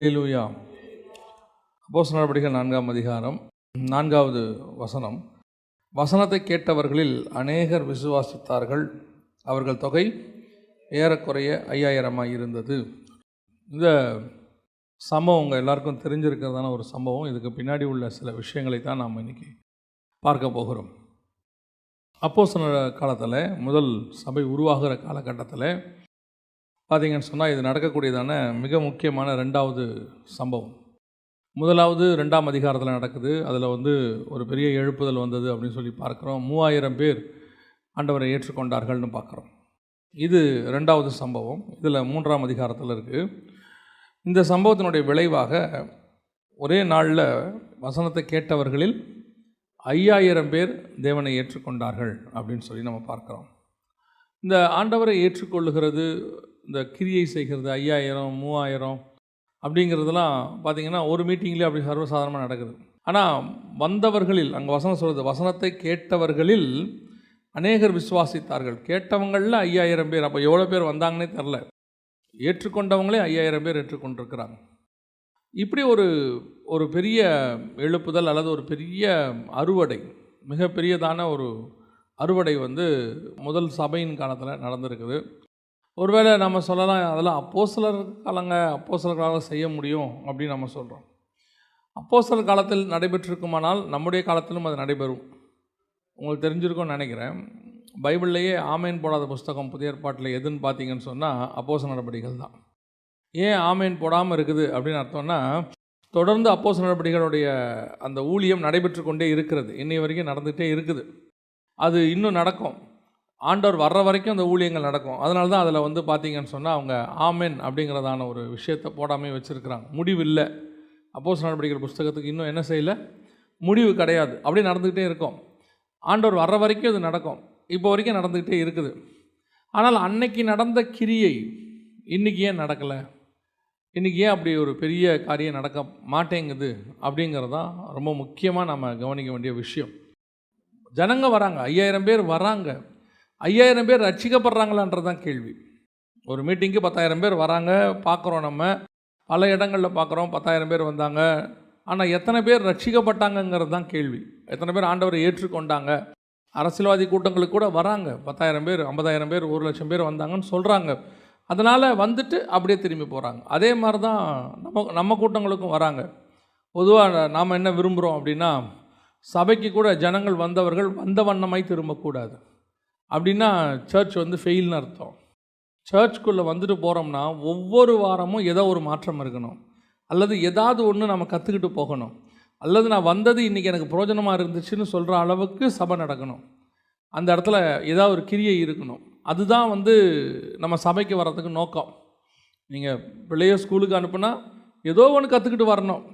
அல்லேலூயா. அப்போஸ்தலர் நடபடிகள் 4ஆம் அதிகாரம் 4வது வசனம். வசனத்தை கேட்டவர்களில் அநேகர் விசுவாசித்தார்கள், அவர்கள் தொகை ஏறக்குறைய 5000 இருந்தது. இந்த சம்பவம் உங்கள் எல்லாருக்கும் தெரிஞ்சிருக்கிறதான ஒரு சம்பவம். இதுக்கு பின்னாடி உள்ள சில விஷயங்களை தான் நாம் இன்றைக்கி பார்க்க போகிறோம். அப்போஸ்தலர் காலத்தில், முதல் சபை உருவாகிற காலகட்டத்தில் பார்த்தீங்கன்னு சொன்னால், இது நடக்கக்கூடியதான மிக முக்கியமான 2வது சம்பவம். முதலாவது 2ஆம் அதிகாரத்தில் நடக்குது. அதில் ஒரு பெரிய எழுப்புதல் வந்தது அப்படின்னு சொல்லி பார்க்குறோம். 3000 பேர் ஆண்டவரை ஏற்றுக்கொண்டார்கள்னு பார்க்குறோம். இது 2வது சம்பவம். இதில் 3ஆம் அதிகாரத்தில் இருக்குது. இந்த சம்பவத்தினுடைய விளைவாக ஒரே நாளில் வசனத்தை கேட்டவர்களில் 5000 பேர் தேவனை ஏற்றுக்கொண்டார்கள் அப்படின்னு சொல்லி நம்ம பார்க்குறோம். இந்த ஆண்டவரை ஏற்றுக்கொள்ளுகிறது, இந்த கிரியை செய்கிறது 5000 3000 அப்படிங்கிறதுலாம் பார்த்திங்கன்னா ஒரு மீட்டிங்லேயே அப்படி சர்வசாதாரணமாக நடக்குது. ஆனால் வந்தவர்களில், அங்கே வசனம் சொல்கிறது, வசனத்தை கேட்டவர்களில் அநேகர் விசுவாசித்தார்கள். கேட்டவங்களில் 5000 பேர். அப்போ எவ்வளோ பேர் வந்தாங்கன்னே தெரில. ஏற்றுக்கொண்டவங்களே 5000 பேர் ஏற்றுக்கொண்டிருக்கிறாங்க. இப்படி ஒரு பெரிய எழுப்புதல் அல்லது ஒரு பெரிய அறுவடை, மிகப்பெரியதான ஒரு அறுவடை முதல் சபையின் காலத்தில் நடந்திருக்குது. ஒருவேளை நம்ம சொல்லலாம், அதெல்லாம் அப்போஸ்தலர்களால் செய்ய முடியும் அப்படின்னு நம்ம சொல்கிறோம். அப்போஸ்தலர் காலத்தில் நடைபெற்றிருக்குமானால் நம்முடைய காலத்திலும் அது நடைபெறும். உங்களுக்கு தெரிஞ்சிருக்கும்னு நினைக்கிறேன். பைபிள்லேயே ஆமேன் போடாத புஸ்தகம் புதிய ஏற்பாட்டில் எதுன்னு பார்த்தீங்கன்னு சொன்னால் அப்போஸ்தலர் நடபடிகள் தான். ஏன் ஆமேன் போடாமல் இருக்குது அப்படின்னு அர்த்தம்னா, தொடர்ந்து அப்போஸ்தலர் நடபடிகளுடைய அந்த ஊழியம் நடைபெற்று கொண்டே இருக்கிறது. இன்னை வரைக்கும் நடந்துகிட்டே இருக்குது. அது இன்னும் நடக்கும். ஆண்டவர் வர்ற வரைக்கும் அந்த ஊழியங்கள் நடக்கும். அதனால தான் அதில் பார்த்தீங்கன்னு சொன்னால் அவங்க ஆமென் அப்படிங்கிறதான ஒரு விஷயத்தை போடாமல் வச்சுருக்கிறாங்க. முடிவு இல்லை. அப்போஸ்தலர் நடபடிகள் புஸ்தகத்துக்கு இன்னும் என்ன செய்யலை, முடிவு கிடையாது. அப்படியே நடந்துக்கிட்டே இருக்கும். ஆண்டவர் வர்ற வரைக்கும் அது நடக்கும். இப்போ வரைக்கும் நடந்துக்கிட்டே இருக்குது. ஆனால் அன்னைக்கு நடந்த கிரியை இன்றைக்கி ஏன் நடக்கலை, இன்றைக்கி ஏன் அப்படி ஒரு பெரிய காரியம் நடக்க மாட்டேங்குது அப்படிங்கிறது தான் ரொம்ப முக்கியமாக நம்ம கவனிக்க வேண்டிய விஷயம். ஜனங்க வராங்க, 5000 பேர் வராங்க. 5000 பேர் ரட்சிக்கப்படுறாங்களான்றது தான் கேள்வி. ஒரு மீட்டிங்கு 10,000 பேர் வராங்க, பார்க்குறோம். நம்ம பல இடங்களில் பார்க்குறோம் 10,000 பேர் வந்தாங்க. ஆனால் எத்தனை பேர் ரட்சிக்கப்பட்டாங்கங்கிறது தான் கேள்வி. எத்தனை பேர் ஆண்டவரை ஏற்றுக்கொண்டாங்க. அரசியல்வாதி கூட்டங்களுக்கு கூட வராங்க. 10,000 பேர் 50,000 பேர் 1,00,000 பேர் வந்தாங்கன்னு சொல்கிறாங்க. அதனால் வந்துட்டு அப்படியே திரும்பி போகிறாங்க. அதே மாதிரி தான் நம்ம கூட்டங்களுக்கும் வராங்க. பொதுவாக நாம் என்ன விரும்புகிறோம் அப்படின்னா, சபைக்கு கூட ஜனங்கள் வந்தவர்கள் வந்த வண்ணமாய் திரும்பக்கூடாது. அப்படின்னா சர்ச் ஃபெயில்னு அர்த்தம். சர்ச்சுக்குள்ளே வந்துட்டு போகிறோம்னா ஒவ்வொரு வாரமும் ஏதோ ஒரு மாற்றம் இருக்கணும், அல்லது ஏதாவது ஒன்று நம்ம கற்றுக்கிட்டு போகணும், அல்லது நான் வந்தது இன்றைக்கி எனக்கு பிரயோஜனமாக இருந்துச்சுன்னு சொல்கிற அளவுக்கு சபை நடக்கணும். அந்த இடத்துல ஏதாவது ஒரு கிரியை இருக்கணும். அதுதான் நம்ம சபைக்கு வர்றதுக்கு நோக்கம். நீங்கள் பிள்ளைய ஸ்கூலுக்கு அனுப்புனா ஏதோ ஒன்று கற்றுக்கிட்டு வரணும்.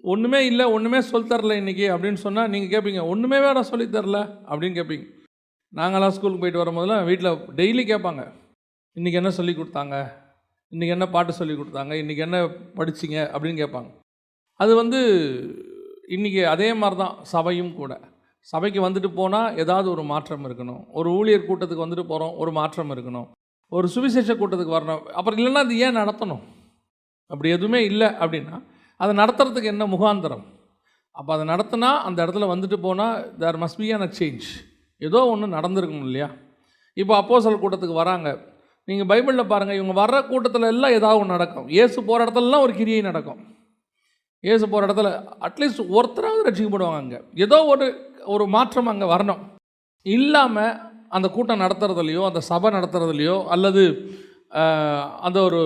ஒன்றுமே இல்லை, ஒன்றுமே சொல்லித்தரல இன்றைக்கி அப்படின்னு சொன்னால் நீங்கள் கேட்பீங்க, ஒன்றுமே வேறு சொல்லித்தரல அப்படின்னு கேட்பீங்க. நாங்களாம் ஸ்கூலுக்கு போயிட்டு வரும்போதெல்லாம் வீட்டில் டெய்லி கேட்பாங்க, இன்றைக்கி என்ன சொல்லி கொடுத்தாங்க, இன்றைக்கி என்ன பாட்டு சொல்லி கொடுத்தாங்க, இன்றைக்கி என்ன படிச்சிங்க அப்படின்னு கேட்பாங்க. அது இன்றைக்கி அதே மாதிரி தான் சபையும் கூட. சபைக்கு வந்துட்டு போனால் ஏதாவது ஒரு மாற்றம் இருக்கணும். ஒரு ஊழியர் கூட்டத்துக்கு வந்துட்டு போகிறோம், ஒரு மாற்றம் இருக்கணும். ஒரு சுவிசேஷ கூட்டத்துக்கு வரணும். அப்புறம் இல்லைன்னா அது ஏன் நடத்தணும்? அப்படி எதுவுமே இல்லை அப்படின்னா அதை நடத்துறதுக்கு என்ன முகாந்திரம்? அப்போ அதை நடத்தினா அந்த இடத்துல வந்துட்டு போனால் there must be a change. ஏதோ ஒன்று நடந்திருக்கணும் இல்லையா? இப்போ அப்போஸ்தலர் கூட்டத்துக்கு வராங்க. நீங்கள் பைபிளில் பாருங்கள், இவங்க வர்ற கூட்டத்தில் எல்லாம் ஏதாவது ஒன்று நடக்கும். இயேசு போகிற இடத்துலலாம் ஒரு கிரியை நடக்கும். இயேசு போகிற இடத்துல அட்லீஸ்ட் ஒருத்தராவது ரட்சிக்கப்படுவாங்க. அங்கே ஏதோ ஒரு மாற்றம் அங்கே வரணும். இல்லாமல் அந்த கூட்டம் நடத்துறதுலையோ, அந்த சபை நடத்துறதுலையோ, அல்லது அந்த ஒரு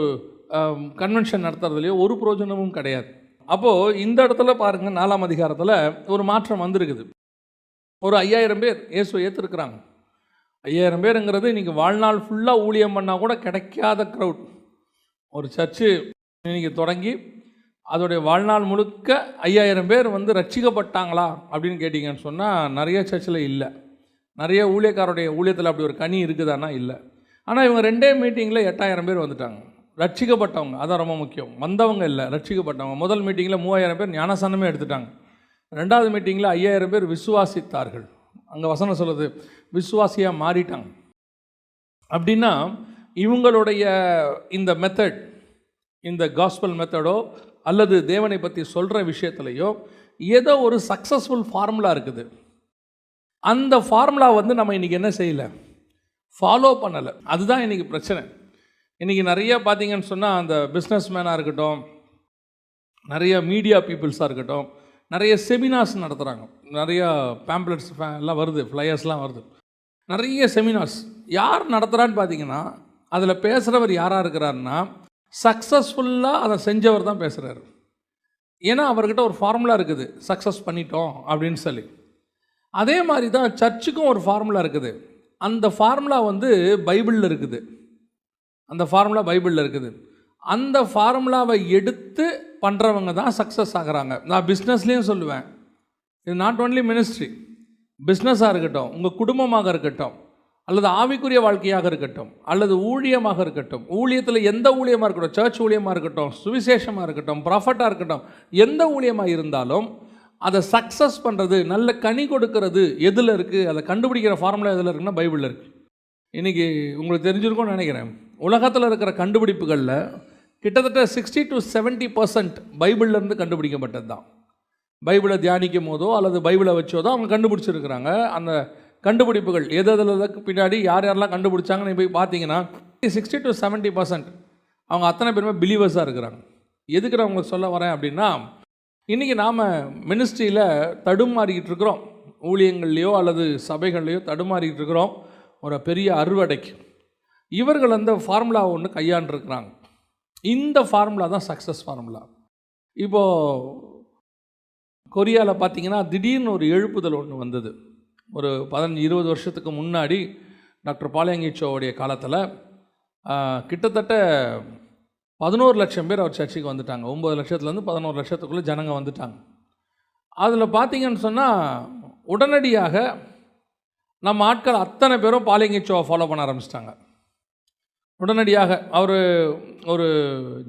கன்வென்ஷன் நடத்துறதுலையோ ஒரு பிரயோஜனமும் கிடையாது. அப்போது இந்த இடத்துல பாருங்கள், 4ஆம் அதிகாரத்தில் ஒரு மாற்றம் வந்திருக்குது. ஒரு 5000 பேர் இயேசுவை ஏற்றுருக்குறாங்க. 5000 பேருங்கிறது இன்றைக்கி வாழ்நாள் ஃபுல்லாக ஊழியம் பண்ணால் கூட கிடைக்காத க்ரௌட். ஒரு சர்ச்சு இன்றைக்கி தொடங்கி அதோடைய வாழ்நாள் முழுக்க 5000 பேர் ரட்சிக்கப்பட்டாங்களா அப்படின்னு கேட்டிங்கன்னு சொன்னால் நிறைய சர்ச்சில் இல்லை. நிறைய ஊழியக்காரோடைய ஊழியத்தில் அப்படி ஒரு கனி இருக்குதானா? இல்லை. ஆனால் இவங்க 2 மீட்டிங்கில் 8000 பேர் வந்துட்டாங்க. ரட்சிக்கப்பட்டவங்க, அதான் ரொம்ப முக்கியம். வந்தவங்க இல்லை, ரட்சிக்கப்பட்டவங்க. முதல் மீட்டிங்கில் 3000 பேர் ஞானஸ்நானமே எடுத்துட்டாங்க. 2வது மீட்டிங்கில் 5000 பேர் விசுவாசித்தார்கள். அங்கே வசனம் சொல்லுது, விசுவாசியாக மாறிட்டாங்க. அப்படின்னா இவங்களுடைய இந்த மெத்தட், இந்த காஸ்பல் மெத்தடோ அல்லது தேவனை பற்றி சொல்கிற விஷயத்துலையோ ஏதோ ஒரு சக்ஸஸ்ஃபுல் ஃபார்முலா இருக்குது. அந்த ஃபார்முலா நம்ம இன்றைக்கி என்ன செய்யலை, ஃபாலோ பண்ணலை. அதுதான் இன்றைக்கி பிரச்சனை. இன்றைக்கி நிறைய பார்த்தீங்கன்னு சொன்னால் அந்த பிஸ்னஸ் மேனாக இருக்கட்டும், நிறைய மீடியா பீப்புள்ஸாக இருக்கட்டும், நிறைய செமினார்ஸ் நடத்துகிறாங்க. நிறையா பேம்ப்ளெட்ஸ் எல்லாம் வருது, ஃப்ளையர்ஸ்லாம் வருது, நிறைய செமினார்ஸ். யார் நடத்துகிறான்னு பார்த்தீங்கன்னா அதில் பேசுகிறவர் யாராக இருக்கிறாருன்னா சக்ஸஸ்ஃபுல்லாக அதை செஞ்சவர் தான் பேசுகிறாரு. ஏன்னா அவர்கிட்ட ஒரு ஃபார்முலா இருக்குது, சக்ஸஸ் பண்ணிட்டோம் அப்படின்னு சொல்லி. அதே மாதிரி தான் சர்ச்சுக்கும் ஒரு ஃபார்முலா இருக்குது. அந்த ஃபார்முலா பைபிளில் இருக்குது. அந்த ஃபார்முலா பைபிளில் இருக்குது. அந்த ஃபார்முலாவை எடுத்து பண்ணுறவங்க தான் சக்ஸஸ் ஆகிறாங்க. நான் பிஸ்னஸ்லேயும் சொல்லுவேன், இது நாட் ஓன்லி மினிஸ்ட்ரி, பிஸ்னஸாக இருக்கட்டும், உங்கள் குடும்பமாக இருக்கட்டும், அல்லது ஆவிக்குரிய வாழ்க்கையாக இருக்கட்டும், அல்லது ஊழியமாக இருக்கட்டும், ஊழியத்தில் எந்த ஊழியமாக இருக்கட்டும், சர்ச் ஊழியமாக இருக்கட்டும், சுவிசேஷமாக இருக்கட்டும், ப்ராஃபட்டாக இருக்கட்டும், எந்த ஊழியமாக இருந்தாலும் அதை சக்ஸஸ் பண்ணுறது, நல்ல கனி கொடுக்கறது எதில் இருக்குது, அதை கண்டுபிடிக்கிற ஃபார்முலா எதில் இருக்குன்னா பைபிளில் இருக்குது. இன்றைக்கி உங்களுக்கு தெரிஞ்சிருக்கும்னு நினைக்கிறேன், உலகத்தில் இருக்கிற கண்டுபிடிப்புகளில் கிட்டத்தட்ட 60 to 70% பைபிள்லேருந்து கண்டுபிடிக்கப்பட்டது தான். பைபிளை தியானிக்கும் போதோ அல்லது பைபிளை வச்சோதோ அவங்க கண்டுபிடிச்சிருக்கிறாங்க. அந்த கண்டுபிடிப்புகள் எதுக்கு பின்னாடி யார் யாரெல்லாம் கண்டுபிடிச்சாங்கன்னு போய் பார்த்தீங்கன்னா 60 to 70% அவங்க அத்தனை பேருமே பிலீவர்ஸாக இருக்கிறாங்க. எதுக்கு நான் உங்களுக்கு சொல்ல வரேன் அப்படின்னா, இன்றைக்கி நாம் மினிஸ்ட்ரியில் தடுமாறிக்கிட்டு இருக்கிறோம், ஊழியங்கள்லையோ அல்லது சபைகள்லையோ தடுமாறிக்கிட்டு இருக்கிறோம் ஒரு பெரிய அறுவடைக்கு. இவர்கள் அந்த ஃபார்முலா ஒன்று கையாண்டுருக்கிறாங்க. இந்த ஃபார்முலா தான் சக்ஸஸ் ஃபார்முலா. இப்போது கொரியாவில் பார்த்தீங்கன்னா திடீர்னு ஒரு எழுப்புதல் ஒன்று வந்தது. ஒரு 15-20 வருஷத்துக்கு முன்னாடி டாக்டர் பாலியங்கிச்சோவுடைய காலத்தில் கிட்டத்தட்ட 11 லட்சம் பேர் அவர் சர்ச்சுக்கு வந்துட்டாங்க. 9 லட்சத்துலேருந்து 11 லட்சத்துக்குள்ளே ஜனங்க வந்துட்டாங்க. அதில் பார்த்தீங்கன்னு சொன்னால் உடனடியாக நம்ம ஆட்கள் அத்தனை பேரும் பாலியங்கிச்சோவை ஃபாலோ பண்ண ஆரம்பிச்சிட்டாங்க. உடனடியாக அவர் ஒரு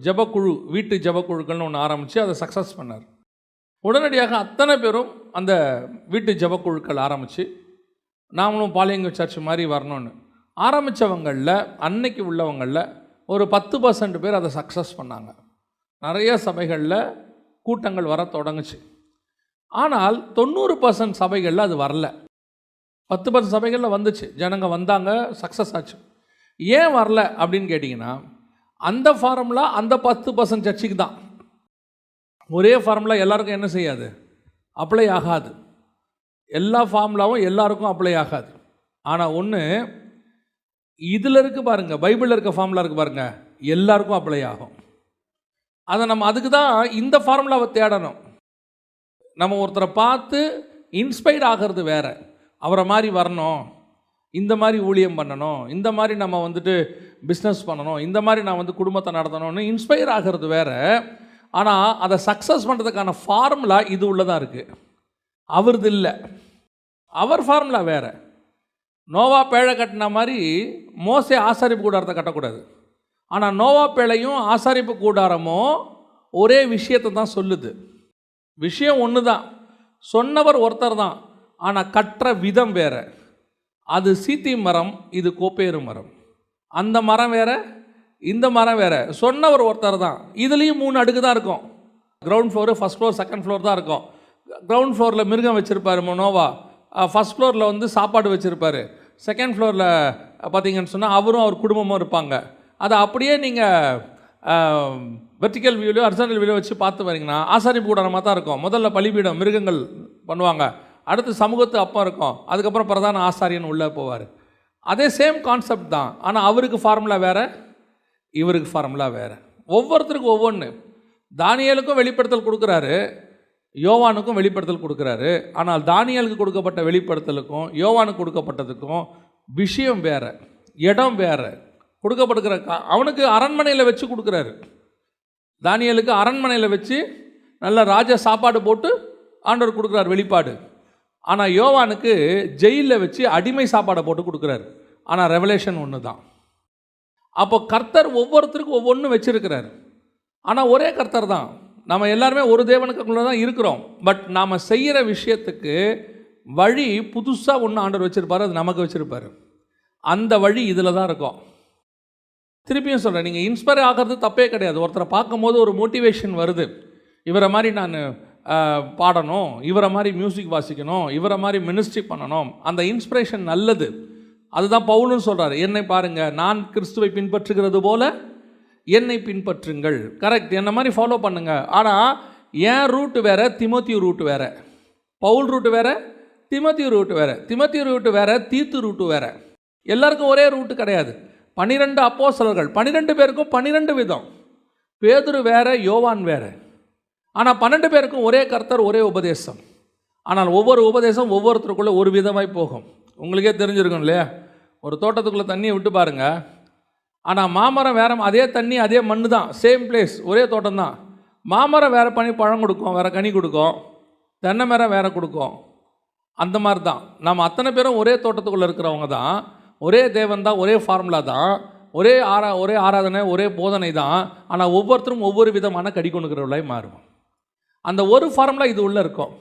ஜபக்குழு, வீட்டு ஜபக்குழுக்கள்னு ஒன்று ஆரம்பித்து அதை சக்ஸஸ் பண்ணார். உடனடியாக அத்தனை பேரும் அந்த வீட்டு ஜபக்குழுக்கள் ஆரம்பித்து நாமளும் பாலியங்க சர்ச் மாதிரி வரணும்னு ஆரம்பித்தவங்களில் அன்னைக்கு உள்ளவங்களில் ஒரு 10% பேர் அதை சக்ஸஸ் பண்ணாங்க. நிறைய சபைகளில் கூட்டங்கள் வர தொடங்குச்சு. ஆனால் 90% சபைகளில் அது வரல. 10% சபைகளில் வந்துச்சு, ஜனங்க வந்தாங்க, சக்ஸஸ் ஆச்சு. ஏன் வரல அப்படின்னு கேட்டிங்கன்னா, அந்த ஃபார்முலா அந்த 10% சர்ச்சுக்கு தான். ஒரே ஃபார்முலா எல்லாருக்கும் என்ன செய்யாது, அப்ளை ஆகாது. எல்லா ஃபார்முலாவும் எல்லாருக்கும் அப்ளை ஆகாது. ஆனால் ஒன்று இதில் இருக்குது பாருங்கள், பைபிளில் இருக்க ஃபார்முலா இருக்குது பாருங்கள், எல்லாருக்கும் அப்ளை ஆகும். அதை நம்ம அதுக்கு தான் இந்த ஃபார்முலாவை தேடணும். நம்ம ஒருத்தரை பார்த்து இன்ஸ்பைர் ஆகிறது வேறு, அவரை மாதிரி வரணும், இந்த மாதிரி ஊழியம் பண்ணணும், இந்த மாதிரி நம்ம பிஸ்னஸ் பண்ணணும், இந்த மாதிரி நான் குடும்பத்தை நடத்தணும்னு இன்ஸ்பயர் ஆகிறது வேறு. ஆனால் அதை சக்ஸஸ் பண்ணுறதுக்கான ஃபார்முலா இது உள்ளதாக இருக்குது, அவரது இல்லை. அவர் ஃபார்முலா வேறு. நோவா பேழை கட்டின மாதிரி மோசே ஆசாரிப்பு கூடாரத்தை கட்டக்கூடாது. ஆனால் நோவா பேழையும் ஆசாரிப்பு கூடாரமும் ஒரே விஷயத்தை தான் சொல்லுது. விஷயம் ஒன்று தான், சொன்னவர் ஒருத்தர் தான், ஆனால் கட்டுற விதம் வேறு. அது சீத்தி மரம், இது கோப்பேறு மரம். அந்த மரம் வேறு, இந்த மரம் வேறு. சொன்னவர் ஒருத்தர் தான். இதுலேயும் 3 அடுக்கு தான் இருக்கும். Ground floor, first floor, second floor தான் இருக்கும். கிரவுண்ட் ஃப்ளோரில் மிருகம் வச்சுருப்பார் நோவா, ஃபஸ்ட் ஃப்ளோரில் சாப்பாடு வச்சுருப்பார், செகண்ட் ஃப்ளோரில் பார்த்தீங்கன்னு சொன்னால் அவரும் அவர் குடும்பமும் இருப்பாங்க. அதை அப்படியே நீங்கள் வெர்டிக்கல் வியூலையோ ஹரிசாண்டல் வியூலையோ வச்சு பார்த்து வரீங்கன்னா ஆசாரிப்பு கூடாரமாக தான் இருக்கும். முதல்ல பலிபீடம், மிருகங்கள் பண்ணுவாங்க, அடுத்து சமூகத்து அப்பம் இருக்கும், அதுக்கப்புறம் பிரதான ஆசாரியன் உள்ளே போவார். அதே சேம் கான்செப்ட் தான். ஆனால் அவருக்கு ஃபார்முலா வேறு, இவருக்கு ஃபார்முலா வேறு. ஒவ்வொருத்தருக்கும் ஒவ்வொன்று. தானியேலுக்கும் வெளிப்படுத்தல் கொடுக்குறாரு, யோவானுக்கும் வெளிப்படுத்தல் கொடுக்குறாரு. ஆனால் தானியேலுக்கு கொடுக்கப்பட்ட வெளிப்படுத்தலுக்கும் யோவானுக்கு கொடுக்கப்பட்டதுக்கும் விஷயம் வேறு, இடம் வேறு. கொடுக்கப்படுகிற அவனுக்கு அரண்மனையில் வச்சு கொடுக்குறாரு. தானியேலுக்கு அரண்மனையில் வச்சு நல்ல ராஜா சாப்பாடு போட்டு ஆண்டவர் கொடுக்குறாரு வெளிப்பாடு. ஆனால் யோவானுக்கு ஜெயிலில் வச்சு அடிமை சாப்பாடை போட்டு கொடுக்குறாரு. ஆனால் ரெவலேஷன் ஒன்று தான். அப்போ கர்த்தர் ஒவ்வொருத்தருக்கும் ஒவ்வொன்று வச்சுருக்கிறார். ஆனால் ஒரே கர்த்தர் தான். நம்ம எல்லாருமே ஒரு தேவனுக்குள்ளே தான் இருக்கிறோம். பட் நாம் செய்கிற விஷயத்துக்கு வழி புதுசாக ஒன்று ஆண்டவர் வச்சுருப்பார், அது நமக்கு வச்சுருப்பார். அந்த வழி இதில் தான் இருக்கும். திருப்பியும் சொல்கிறேன், நீங்கள் இன்ஸ்பயர் ஆகிறது தப்பே கிடையாது. ஒருத்தரை பார்க்கும்போது ஒரு மோட்டிவேஷன் வருது, இவரை மாதிரி நான் பாடணும், இவரை மாதிரி மியூசிக் வாசிக்கணும், இவரை மாதிரி மினிஸ்ட்ரி பண்ணணும். அந்த இன்ஸ்பிரேஷன் நல்லது. அதுதான் பவுலும் சொல்கிறார், என்னை பாருங்கள், நான் கிறிஸ்துவை பின்பற்றுகிறது போல என்னை பின்பற்றுங்கள். கரெக்ட், என்ன மாதிரி ஃபாலோ பண்ணுங்கள். ஆனால் என் ரூட்டு வேறு, திமோத்தி ரூட்டு வேறு. பவுல் ரூட்டு வேறு, திமோத்தி ரூட்டு வேறு. திமோத்தி ரூட்டு வேறு, தீத்து ரூட்டு வேறு. எல்லாருக்கும் ஒரே ரூட்டு கிடையாது. 12 அப்போஸ்தலர்கள், 12 பேருக்கும் 12 விதம். பேதுரு வேறு, யோவான் வேறு. ஆனால் 12 பேருக்கும் ஒரே கர்த்தர், ஒரே உபதேசம். ஆனால் ஒவ்வொரு உபதேசம் ஒவ்வொருத்தருக்குள்ளே ஒரு விதமாய் போகும். உங்களுக்கே தெரிஞ்சிருக்கும் இல்லையா? ஒரு தோட்டத்துக்குள்ளே தண்ணியை விட்டு பாருங்கள். ஆனால் மாமரம் வேறு, அதே தண்ணி அதே மண் தான், சேம் பிளேஸ், ஒரே தோட்டம் தான். மாமரம் வேறு பழம் கொடுக்கும், வேறு கனி கொடுக்கும். தென்னை மரம் வேறு கொடுக்கும். அந்த மாதிரி தான் நம்ம அத்தனை பேரும் ஒரே தோட்டத்துக்குள்ளே இருக்கிறவங்க தான். ஒரே தேவன் தான், ஒரே ஃபார்முலா தான், ஒரே ஆராதனை, ஒரே போதனை தான். ஆனால் ஒவ்வொருத்தரும் ஒவ்வொரு விதமான கடி கொண்டுக்கிறவர்களாய் மாறும். அந்த ஒரு ஃபார்முலா இது உள்ளே இருக்கும்.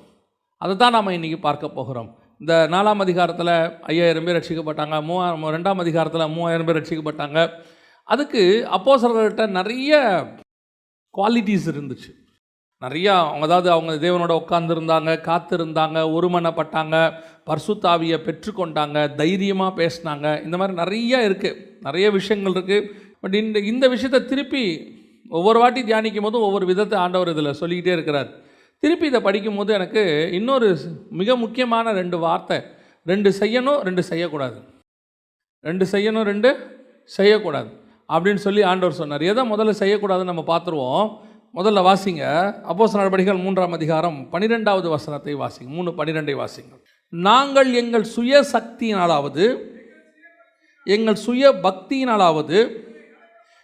அதை தான் நாம் இன்றைக்கி பார்க்க போகிறோம். இந்த 4ஆம் அதிகாரத்தில் 5000 பேர் ரட்சிக்கப்பட்டாங்க. 2ஆம் அதிகாரத்தில் 3000 பேர் ரட்சிக்கப்பட்டாங்க. அதுக்கு அப்போஸ்தலர்கள்ட்ட நிறைய குவாலிட்டிஸ் இருந்துச்சு. நிறையா அவங்க தேவனோட உட்கார்ந்துருந்தாங்க, காத்திருந்தாங்க, ஒருமனப்பட்டாங்க, பரிசுத்த ஆவியை பெற்றுக்கொண்டாங்க, தைரியமாக பேசினாங்க. இந்த மாதிரி நிறையா இருக்குது, நிறைய விஷயங்கள் இருக்குது. பட் இந்த விஷயத்தை திருப்பி ஒவ்வொரு வாட்டி தியானிக்கும் போதும் ஒவ்வொரு விதத்தை ஆண்டவர் இதில் சொல்லிக்கிட்டே இருக்கிறார். திருப்பி இதை படிக்கும்போது எனக்கு இன்னொரு மிக முக்கியமான 2 வார்த்தை, 2 செய்யணும் 2 செய்யக்கூடாது, 2 செய்யணும் 2 செய்யக்கூடாது அப்படின்னு சொல்லி ஆண்டவர் சொன்னார். எதை முதல்ல செய்யக்கூடாதுன்னு நம்ம பார்த்துருவோம். முதல்ல வாசிங்க, அப்போஸ்தலர் நடபடிகள் 3ஆம் அதிகாரம் 12வது வசனத்தை வாசிங்க. 3:12 வாசிங்க. நாங்கள் எங்கள் சுய சக்தியினாலாவது எங்கள் சுய பக்தியினாலாவது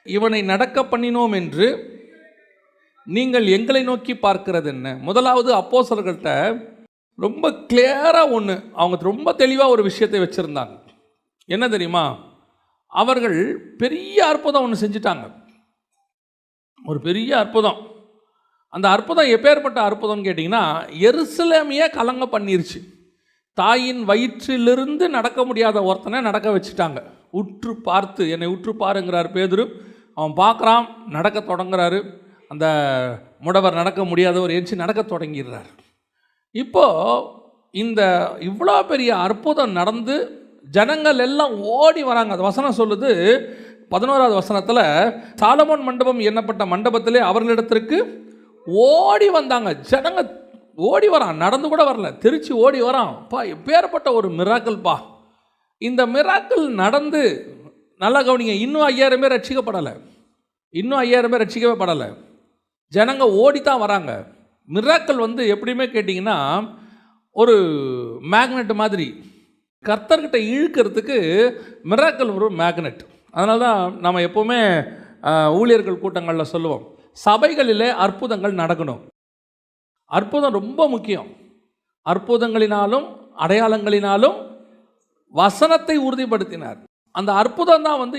இவனை நடக்க பண்ணினோம் என்று நீங்கள் எங்களை நோக்கி பார்க்கிறது என்ன? முதலாவது அப்போஸ்தலர்கள்ட்ட ரொம்ப கிளியராக அவங்க ரொம்ப தெளிவாக ஒரு விஷயத்தை வச்சுருந்தாங்க. என்ன தெரியுமா? அவர்கள் பெரிய அற்புதம் ஒன்று செஞ்சிட்டாங்க, ஒரு பெரிய அற்புதம். அந்த அற்புதம் எப்பேற்பட்ட அற்புதம்னு கேட்டிங்கன்னா, எருசலேமையே கலங்க பண்ணிருச்சு. தாயின் வயிற்றிலிருந்து நடக்க முடியாத ஒருத்தனை நடக்க வச்சுட்டாங்க. உற்று பார்த்து, என்னை உற்று பாருங்கிறார் பேதுரு. அவன் பார்க்குறான், நடக்க தொடங்குறாரு. அந்த முடவர், நடக்க முடியாதவர் எஞ்சி நடக்க தொடங்கிடுறார். இப்போது இந்த இவ்வளோ பெரிய அற்புதம் நடந்து ஜனங்கள் எல்லாம் ஓடி வராங்க. அந்த வசனம் சொல்லுது 11வது வசனத்தில், சாலமோன் மண்டபம் எண்ணப்பட்ட மண்டபத்திலே அவர்களிடத்திற்கு ஓடி வந்தாங்க. ஜனங்க ஓடி வரான், நடந்து கூட வரல, திருச்சி ஓடி வரான். எப்பேற்பட்ட ஒரு மிராக்கிள்ப்பா. இந்த மிராக்கிள் நடந்து, நல்லா கவனிங்க, இன்னும் 5000 பேர் ரட்சிக்கப்படலை, இன்னும் 5000 பேர் ரட்சிக்கவே படலை. ஜனங்க ஓடித்தான் வராங்க. மிராக்கிள் எப்படியுமே கேட்டிங்கன்னா ஒரு மேக்னெட் மாதிரி, கர்த்தர்கிட்ட இழுக்கிறதுக்கு மிராக்கிள் ஒரு மேக்னெட். அதனால தான் நம்ம எப்போவுமே ஊழியர்கள் கூட்டங்களில் சொல்லுவோம், சபைகளிலே அற்புதங்கள் நடக்கணும். அற்புதம் ரொம்ப முக்கியம். அற்புதங்களினாலும் அடையாளங்களினாலும் வசனத்தை உறுதிப்படுத்தினார். அந்த அற்புதம் தான்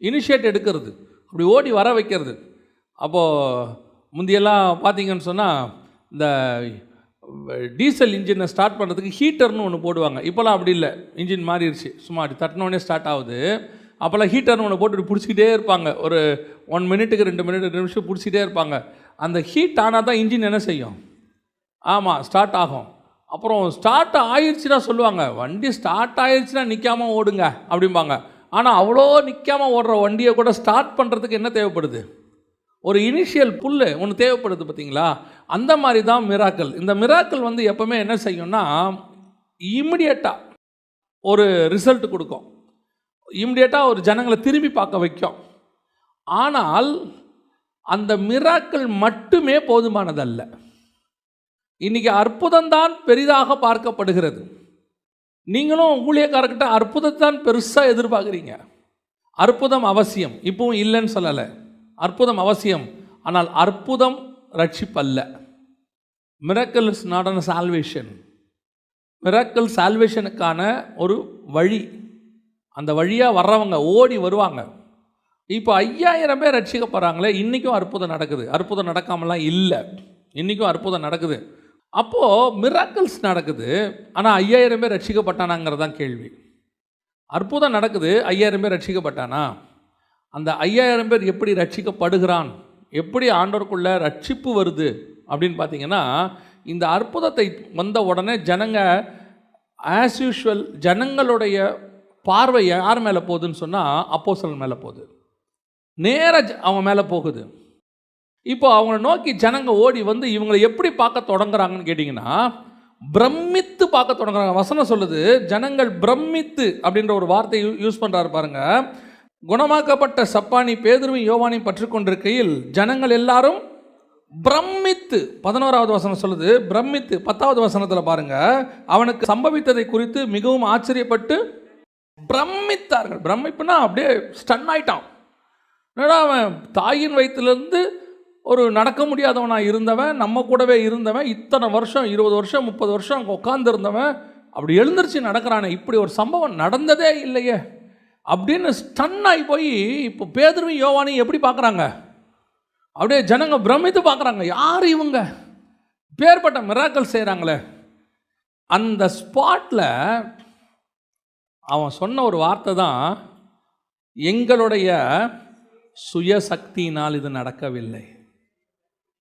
இனிஷியேட் எடுக்கிறது, அப்படி ஓடி வர வைக்கிறது. அப்போது முந்தியெல்லாம் பார்த்தீங்கன்னு சொன்னால், இந்த டீசல் இன்ஜினை ஸ்டார்ட் பண்ணுறதுக்கு ஹீட்டர்னு ஒன்று போடுவாங்க. இப்போலாம் அப்படி இல்லை, இன்ஜின் மாறிடுச்சு, சும்மா அப்படி தட்டினோடனே ஸ்டார்ட் ஆகுது. அப்போல்லாம் ஹீட்டர்னு ஒன்று போட்டு பிடிச்சிக்கிட்டே இருப்பாங்க, ஒரு 1 மினிட்டுக்கு 2 நிமிஷம் பிடிச்சிக்கிட்டே இருப்பாங்க. அந்த ஹீட் ஆனால் தான் இன்ஜின் என்ன செய்யும்? ஆமாம், ஸ்டார்ட் ஆகும். அப்புறம் ஸ்டார்ட் ஆயிடுச்சுன்னா சொல்லுவாங்க, வண்டி ஸ்டார்ட் ஆயிடுச்சுன்னா நிற்காமல் ஓடுங்க அப்படிம்பாங்க. ஆனால் அவ்வளோ நிற்காமல் ஓடுற வண்டியை கூட ஸ்டார்ட் பண்ணுறதுக்கு என்ன தேவைப்படுது? ஒரு இனிஷியல் புல்லு ஒன்று தேவைப்படுது, பார்த்தீங்களா? அந்த மாதிரி தான் மிராக்கிள். இந்த மிராக்கிள் எப்போவுமே என்ன செய்யும்னா, இம்மிடியட்டாக ஒரு ரிசல்ட் கொடுக்கும், இம்மிடியட்டாக ஒரு ஜனங்களை திரும்பி பார்க்க வைக்கும். ஆனால் அந்த மிராக்கிள் மட்டுமே போதுமானதல்ல. இன்றைக்கி அற்புதம்தான் பெரிதாக பார்க்கப்படுகிறது. நீங்களும் ஊழியக்காரர்கிட்ட அற்புதத்தை தான் பெருசாக எதிர்பார்க்குறீங்க. அற்புதம் அவசியம், இப்பவும் இல்லைன்னு சொல்லலை, அற்புதம் அவசியம். ஆனால் அற்புதம் ரட்சிப்பல்ல. Miracle is not an salvation. Miracle சால்வேஷனுக்கான ஒரு வழி. அந்த வழியாக வர்றவங்க ஓடி வருவாங்க. இப்போ 5000 பேர் ரட்சிக்கப்படுறாங்களே, இன்றைக்கும் அற்புதம் நடக்குது. அற்புதம் நடக்காமலாம் இல்லை, இன்றைக்கும் அற்புதம் நடக்குது. அப்போது மிராக்கிள்ஸ் நடக்குது, ஆனால் 5000 பேர் ரட்சிக்கப்பட்டானாங்கிறது தான் கேள்வி. அற்புதம் நடக்குது, 5000 பேர் ரட்சிக்கப்பட்டானா? அந்த 5000 பேர் எப்படி ரட்சிக்கப்படுகிறான், எப்படி ஆண்டவருக்குள்ள ரட்சிப்பு வருது அப்படின்னு பார்த்தீங்கன்னா, இந்த அற்புதத்தை வந்த உடனே ஜனங்க ஆஸ் யூஷுவல் ஜனங்களுடைய பார்வை யார் மேலே போகுதுன்னு சொன்னால் அப்போஸ்தலன் மேலே போகுது, நேராக அவங்க மேலே போகுது. இப்போ அவங்கள நோக்கி ஜனங்க ஓடி வந்து இவங்களை எப்படி பார்க்க தொடங்குறாங்கன்னு கேட்டிங்கன்னா, பிரமித்து பார்க்க தொடங்குறாங்க. வசனம் சொல்லுது, ஜனங்கள் பிரமித்து அப்படின்ற ஒரு வார்த்தை யூஸ் பண்ணுறாரு பாருங்க. குணமாக்கப்பட்ட சப்பானி பேதுருவையும் யோவானையும் பற்றி கொண்டிருக்கையில் ஜனங்கள் எல்லாரும் பிரமித்து, 11வது வசனம் சொல்லுது பிரமித்து. 10வது வசனத்தில் பாருங்க, அவனுக்கு சம்பவித்ததை குறித்து மிகவும் ஆச்சரியப்பட்டு பிரமித்தார்கள். பிரமிப்புனா அப்படியே ஸ்டன் ஆயிட்டான். என்னடா அவன் தாயின் வயிற்றுலேருந்து ஒரு நடக்க முடியாதவனாக இருந்தவன், நம்ம கூடவே இருந்தவன், இத்தனை வருஷம் 20 வருஷம் 30 வருஷம் அங்கே உட்காந்துருந்தவன் அப்படி எழுந்திருச்சு நடக்கிறானே, இப்படி ஒரு சம்பவம் நடந்ததே இல்லையே அப்படின்னு ஸ்டன் ஆகி போய் இப்போ பேதுருவையும் யோவானையும் எப்படி பார்க்குறாங்க, அப்படியே ஜனங்க பிரமித்து பார்க்குறாங்க. யார் இவங்க, பேர்பட்ட மிராக்கள் செய்கிறாங்களே. அந்த ஸ்பாட்டில் அவன் சொன்ன ஒரு வார்த்தை தான், எங்களுடைய சுயசக்தியினால் இது நடக்கவில்லை.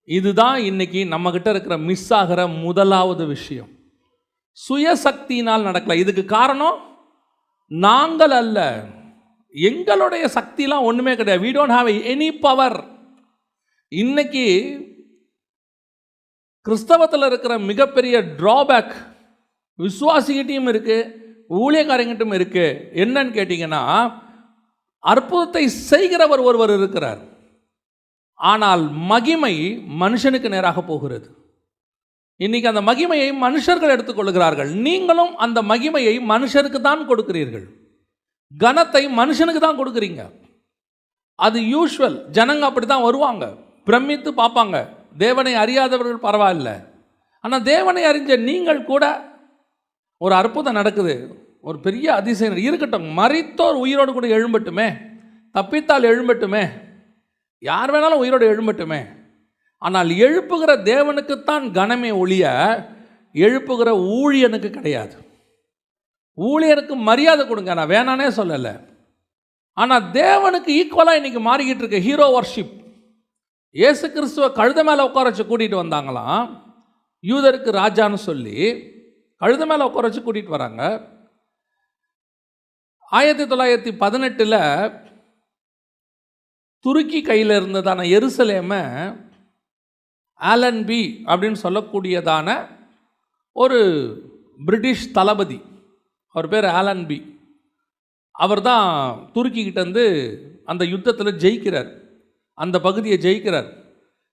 இதுதான் இன்னைக்கு நம்மக்கிட்ட இருக்கிற மிஸ் ஆகிற முதலாவது விஷயம். சுயசக்தியினால் நடக்கல. இதுக்கு காரணம் நாங்கள் அல்ல, எங்களுடைய சக்திலாம் ஒன்றுமே கிடையாது. we don't have any power. இன்னைக்கு கிறிஸ்தவத்தில் இருக்கிற மிகப்பெரிய ட்ராபேக் விசுவாசிகிட்டையும் இருக்குது, ஊழியக்காரங்கிட்டும் இருக்குது. என்னன்னு கேட்டிங்கன்னா, அற்புதத்தை செய்கிறவர் ஒருவர் இருக்கிறார், ஆனால் மகிமை மனுஷனுக்கு நேராக போகிறது. இன்னைக்கு அந்த மகிமையை மனுஷர்கள் எடுத்துக்கொள்கிறார்கள். நீங்களும் அந்த மகிமையை மனுஷருக்கு தான் கொடுக்கிறீர்கள், கனத்தை மனுஷனுக்கு தான் கொடுக்குறீங்க. அது யூஷுவல். ஜனங்க அப்படி தான் வருவாங்க, பிரமித்து பார்ப்பாங்க. தேவனை அறியாதவர்கள் பரவாயில்ல, ஆனால் தேவனை அறிஞ்ச நீங்கள் கூட ஒரு அற்புதம் நடக்குது, ஒரு பெரிய அதிசயம் இருக்கட்டும், மரித்தோர் உயிரோடு கூட எழும்பட்டுமே, தப்பித்தால் எழும்பட்டுமே, யார் வேணாலும் உயிரோடு எழும்பட்டுமே. ஆனால் எழுப்புகிற தேவனுக்குத்தான் கனமே ஒழிய எழுப்புகிற ஊழியனுக்கு கிடையாது. ஊழியனுக்கு மரியாதை கொடுங்க, நான் வேணானே சொல்லலை. ஆனால் தேவனுக்கு ஈக்குவலாக இன்றைக்கி மாறிக்கிட்டு இருக்கு ஹீரோ வர்ஷிப். இயேசு கிறிஸ்துவை கழுத மேலே உட்கார வச்சு கூட்டிகிட்டு வந்தாங்களாம், யூதருக்கு ராஜான்னு சொல்லி கழுத மேலே உட்கார வச்சு கூட்டிகிட்டு வராங்க. 1918 துருக்கி கையில் இருந்ததான எருசலேமை ஆலன் பி அப்படின்னு சொல்லக்கூடியதான ஒரு பிரிட்டிஷ் தளபதி, அவர் பேர் ஆலன் பி, அவர் தான் துருக்கிக்கிட்டேருந்து அந்த யுத்தத்தில் ஜெயிக்கிறார், அந்த பகுதியை ஜெயிக்கிறார்.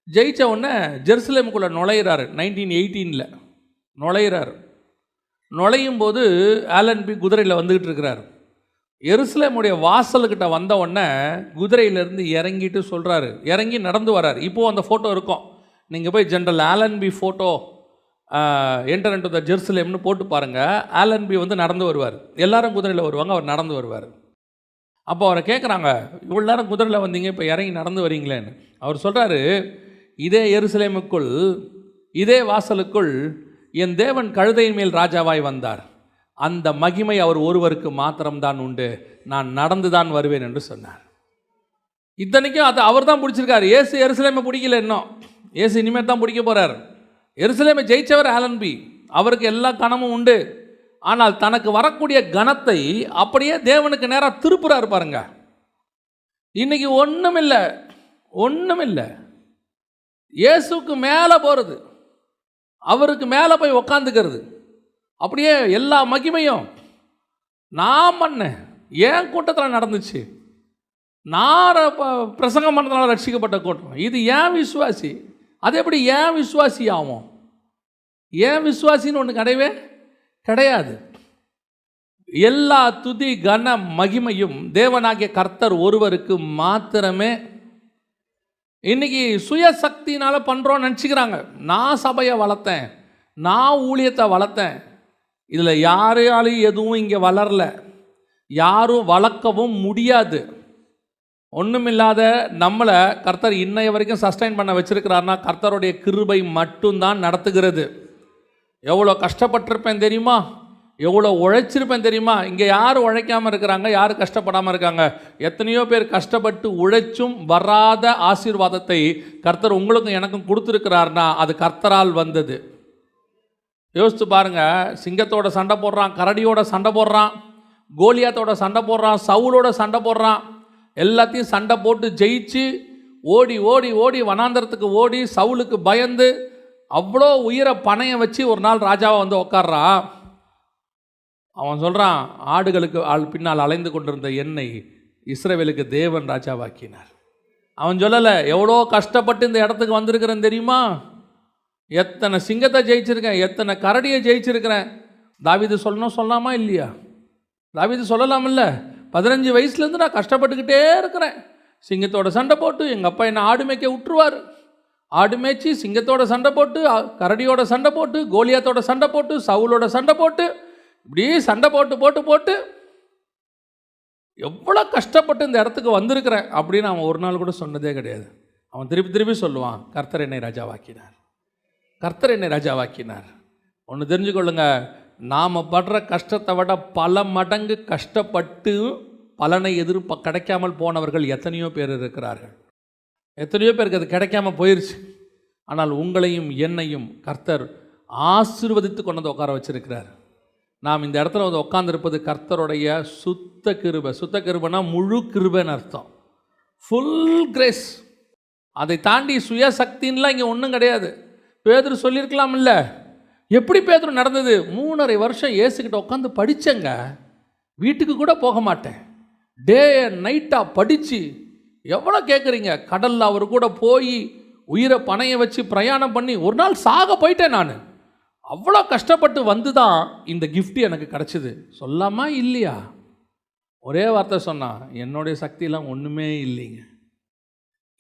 ஜெயித்த உடனே ஜெருசலேமுக்குள்ளே நுழையிறாரு. 1918 நுழையிறார். நுழையும் போது ஆலன் பி குதிரையில் வந்துக்கிட்டு இருக்கிறார். எருசலேமுடைய வாசல்கிட்ட வந்த உடனே குதிரையிலேருந்து இறங்கிட்டு சொல்கிறாரு, இறங்கி நடந்து வர்றார். இப்போது அந்த ஃபோட்டோ இருக்கும், நீங்கள் போய் general Allenby photo enter into the ஜெருசலேம்னு போட்டு பாருங்கள். ஆலன் பி வந்து நடந்து வருவார், எல்லாரும் குதிரையில் வருவாங்க, அவர் நடந்து வருவார். அப்போ அவரை கேட்குறாங்க, இவ்வளோ நேரம் குதிரையில் வந்தீங்க, இப்போ இறங்கி நடந்து வரீங்களேன்னு. அவர் சொல்கிறாரு, இதே எருசலேமுக்குள், இதே வாசலுக்குள் என் தேவன் கழுதையின் மேல் ராஜாவாய் வந்தார், அந்த மகிமை அவர் ஒருவருக்கு மாத்திரம்தான் உண்டு, நான் நடந்து தான் வருவேன் என்று சொன்னார். இத்தனைக்கும் அது அவர் தான் பிடிச்சிருக்காரு. ஏசு எருசலேமை பிடிக்கல இன்னும், ஏசு இனிமேல் தான் பிடிக்க போகிறார். எருசலேமை ஜெயிச்சவர் ஆலன் பி, அவருக்கு எல்லா கனமும் உண்டு. ஆனால் தனக்கு வரக்கூடிய கனத்தை அப்படியே தேவனுக்கு நேராக திருப்புறாரு பாருங்க. இன்னைக்கு ஒன்றுமில்லை, ஒன்றுமில்லை, இயேசுக்கு மேலே போகிறது, அவருக்கு மேலே போய் உக்காந்துக்கிறது, அப்படியே எல்லா மகிமையும் நான் பண்ணேன், ஏன் கூட்டத்தில் நடந்துச்சு, நான் பிரசங்கம் பண்ணதுனால ரட்சிக்கப்பட்ட கூட்டம், இது ஏன் விசுவாசி, அது எப்படி ஏன் விசுவாசி ஆகும்? ஏன் விசுவாசின்னு ஒன்று கிடையவே கிடையாது. எல்லா துதி கன மகிமையும் தேவனாகிய கர்த்தர் ஒருவருக்கு மாத்திரமே. இன்னைக்கு சுயசக்தினால் பண்ணுறோன்னு நினச்சிக்கிறாங்க. நான் சபையை வளர்த்தேன், நான் ஊழியத்தை வளர்த்தேன், இதில் யாரையாலையும் எதுவும் இங்கே வளரல, யாரும் வளர்க்கவும் முடியாது. ஒன்றுமில்லாத நம்மளை கர்த்தர் இன்னைய வரைக்கும் சஸ்டைன் பண்ண வச்சிருக்கிறாருன்னா கர்த்தருடைய கிருபை மட்டும்தான் நடத்துகிறது. எவ்வளோ கஷ்டப்பட்டிருப்பேன் தெரியுமா, எவ்வளோ உழைச்சிருப்பேன் தெரியுமா? இங்கே யார் உழைக்காமல் இருக்கிறாங்க, யார் கஷ்டப்படாமல் இருக்காங்க? எத்தனையோ பேர் கஷ்டப்பட்டு உழைச்சும் வராத ஆசீர்வாதத்தை கர்த்தர் உங்களுக்கும் எனக்கும் கொடுத்துருக்கிறார்னா அது கர்த்தரால் வந்தது. யோசித்து பாருங்க. சிங்கத்தோட சண்டை போடுறான், கரடியோட சண்டை போடுறான், கோலியாத்தோட சண்டை போடுறான், சவுலோட சண்டை போடுறான். எல்லாத்தையும் சண்டை போட்டு ஜெயிச்சு ஓடி ஓடி ஓடி வனாந்தரத்துக்கு ஓடி சவுலுக்கு பயந்து அவ்வளோ உயிரை பணைய வச்சு ஒரு நாள் ராஜாவை வந்து உட்கார்றான். அவன் சொல்கிறான், ஆடுகளுக்கு பின்னால் அலைந்து கொண்டிருந்த என்னை இஸ்ரவேலுக்கு தேவன் ராஜாவாக்கினார். அவன் சொல்லலை, எவ்வளோ கஷ்டப்பட்டு இந்த இடத்துக்கு வந்திருக்கிறேன் தெரியுமா? எத்தனை சிங்கத்தை ஜெயிச்சிருக்கேன், எத்தனை கரடியை ஜெயிச்சிருக்கிறேன். தாவீது சொல்லணும் சொல்லாமா இல்லையா? தாவீது சொல்லலாம் இல்லை? 15 வயசுலேருந்து நான் கஷ்டப்பட்டுக்கிட்டே இருக்கிறேன். சிங்கத்தோட சண்டை போட்டு எங்கள் அப்பா என்னை ஆடு மேய்க்க விட்டுருவார். ஆடு மேய்ச்சி சிங்கத்தோட சண்டை போட்டு, கரடியோட சண்டை போட்டு, கோலியாத்தோட சண்டை போட்டு, சவுலோட சண்டை போட்டு, இப்படி சண்டை போட்டு போட்டு போட்டு எவ்வளோ கஷ்டப்பட்டு இந்த இடத்துக்கு வந்திருக்கிறேன் அப்படின்னு அவன் ஒரு நாள் கூட சொன்னதே கிடையாது. அவன் திருப்பி திருப்பி சொல்லுவான், கர்த்தர் என்னை ராஜாவாக்கினார், கர்த்தர் என்னை ராஜாவாக்கினார். ஒன்று தெரிஞ்சுக்கொள்ளுங்க, நாம் படுற கஷ்டத்தை விட பல மடங்கு கஷ்டப்பட்டு பலனை கிடைக்காமல் போனவர்கள் எத்தனையோ பேர் இருக்கிறார்கள். எத்தனையோ பேருக்கு அது கிடைக்காம போயிடுச்சு. ஆனால் உங்களையும் என்னையும் கர்த்தர் ஆசீர்வதித்து கொண்டு வந்து உட்கார வச்சிருக்கிறார். நாம் இந்த இடத்துல வந்து உட்கார்ந்துருப்பது கர்த்தருடைய சுத்த கிருபை. சுத்த கிருபைனா முழு கிருபைன்னு அர்த்தம், ஃபுல் கிரேஸ். அதை தாண்டி சுயசக்தின்லாம் இங்கே ஒன்றும் கிடையாது. பேதுரு சொல்லியிருக்கலாம் இல்லை? எப்படி பேதுரு நடந்தது? 3.5 வருஷம் இயேசுக்கிட்ட உட்காந்து படித்தேங்க, வீட்டுக்கு கூட போக மாட்டேன், டே நைட்டாக படித்து. எவ்வளோ கேட்குறீங்க? கடலில் அவர் கூட போய் உயிரை பணைய வச்சு பிரயாணம் பண்ணி ஒரு நாள் சாக போயிட்டேன் நான். அவ்வளோ கஷ்டப்பட்டு வந்து தான் இந்த கிஃப்ட் எனக்கு கிடச்சிது. சொல்லாமா இல்லையா? ஒரே வார்த்தை சொன்னான், என்னுடைய சக்தியெல்லாம் ஒன்றுமே இல்லைங்க.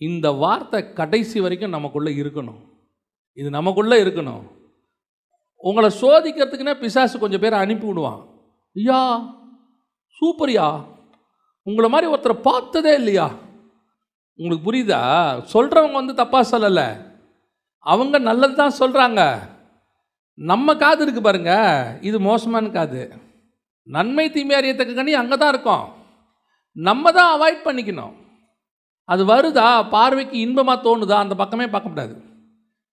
இந்த வார்த்தை கடைசி வரைக்கும் நமக்குள்ளே இருக்கணும். இது நமக்குள்ளே இருக்கணும். உங்களை சோதிக்கிறதுக்குன்னே பிசாசு கொஞ்சம் பேரை அனுப்பி விடுவான். ஐயா சூப்பர்யா, உங்களை மாதிரி ஒருத்தரை பார்த்ததே இல்லையா? உங்களுக்கு புரியுதா? சொல்கிறவங்க வந்து தப்பாக சொல்லலை, அவங்க நல்லது தான் சொல்கிறாங்க. நம்ம காது இருக்கு பாருங்க, இது மோசமான காது. நன்மை தீமை அறியத்தக்க கனி அங்கே தான் இருக்கும். நம்ம தான் அவாய்ட் பண்ணிக்கணும். அது வருதா, பார்வைக்கு இன்பமாக தோணுதா, அந்த பக்கமே பார்க்க முடியாது.